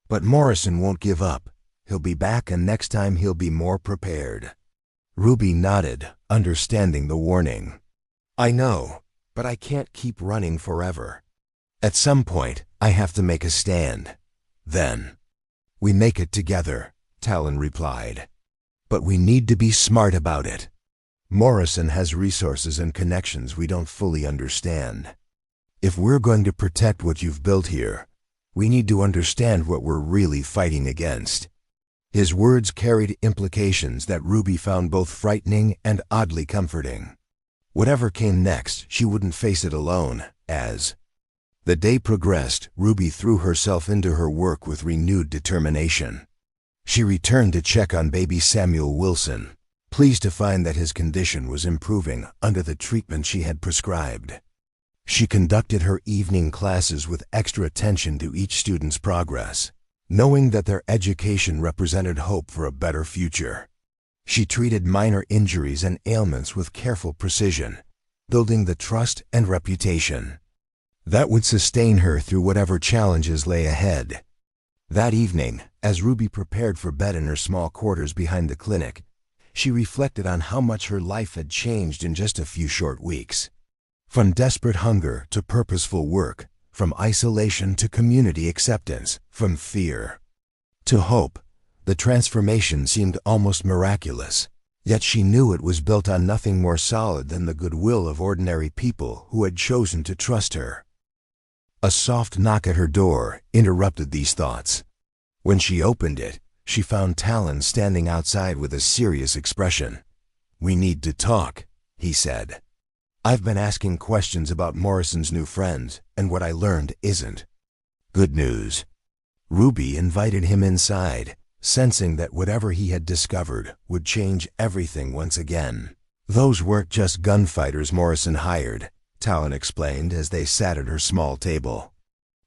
"But Morrison won't give up. He'll be back, and next time he'll be more prepared." Ruby nodded, understanding the warning. "I know, but I can't keep running forever. At some point, I have to make a stand. Then we make it together," Talon replied. "But we need to be smart about it. Morrison has resources and connections we don't fully understand. If we're going to protect what you've built here, we need to understand what we're really fighting against." His words carried implications that Ruby found both frightening and oddly comforting. Whatever came next, she wouldn't face it alone. As the day progressed, Ruby threw herself into her work with renewed determination. She returned to check on baby Samuel Wilson, pleased to find that his condition was improving under the treatment she had prescribed. She conducted her evening classes with extra attention to each student's progress, knowing that their education represented hope for a better future. She treated minor injuries and ailments with careful precision, building the trust and reputation that would sustain her through whatever challenges lay ahead. That evening, as Ruby prepared for bed in her small quarters behind the clinic, she reflected on how much her life had changed in just a few short weeks. From desperate hunger to purposeful work, from isolation to community acceptance, from fear to hope, the transformation seemed almost miraculous. Yet she knew it was built on nothing more solid than the goodwill of ordinary people who had chosen to trust her. A soft knock at her door interrupted these thoughts. When she opened it, she found Talon standing outside with a serious expression. "We need to talk," he said. "I've been asking questions about Morrison's new friends, and what I learned isn't good news." Ruby invited him inside, sensing that whatever he had discovered would change everything once again. "Those weren't just gunfighters Morrison hired," Talon explained as they sat at her small table.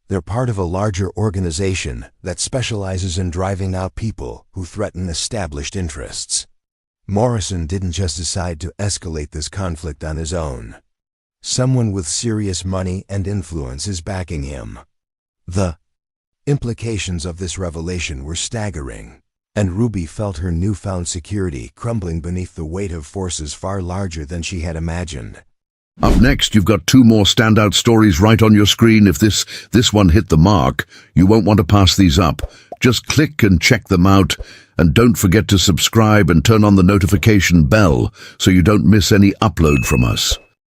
"They're part of a larger organization that specializes in driving out people who threaten established interests. Morrison didn't just decide to escalate this conflict on his own. Someone with serious money and influence is backing him." The implications of this revelation were staggering, and Ruby felt her newfound security crumbling beneath the weight of forces far larger than she had imagined. Up next, you've got two more standout stories right on your screen. If this one hit the mark, you won't want to pass these up. Just click and check them out, and don't forget to subscribe and turn on the notification bell so you don't miss any upload from us.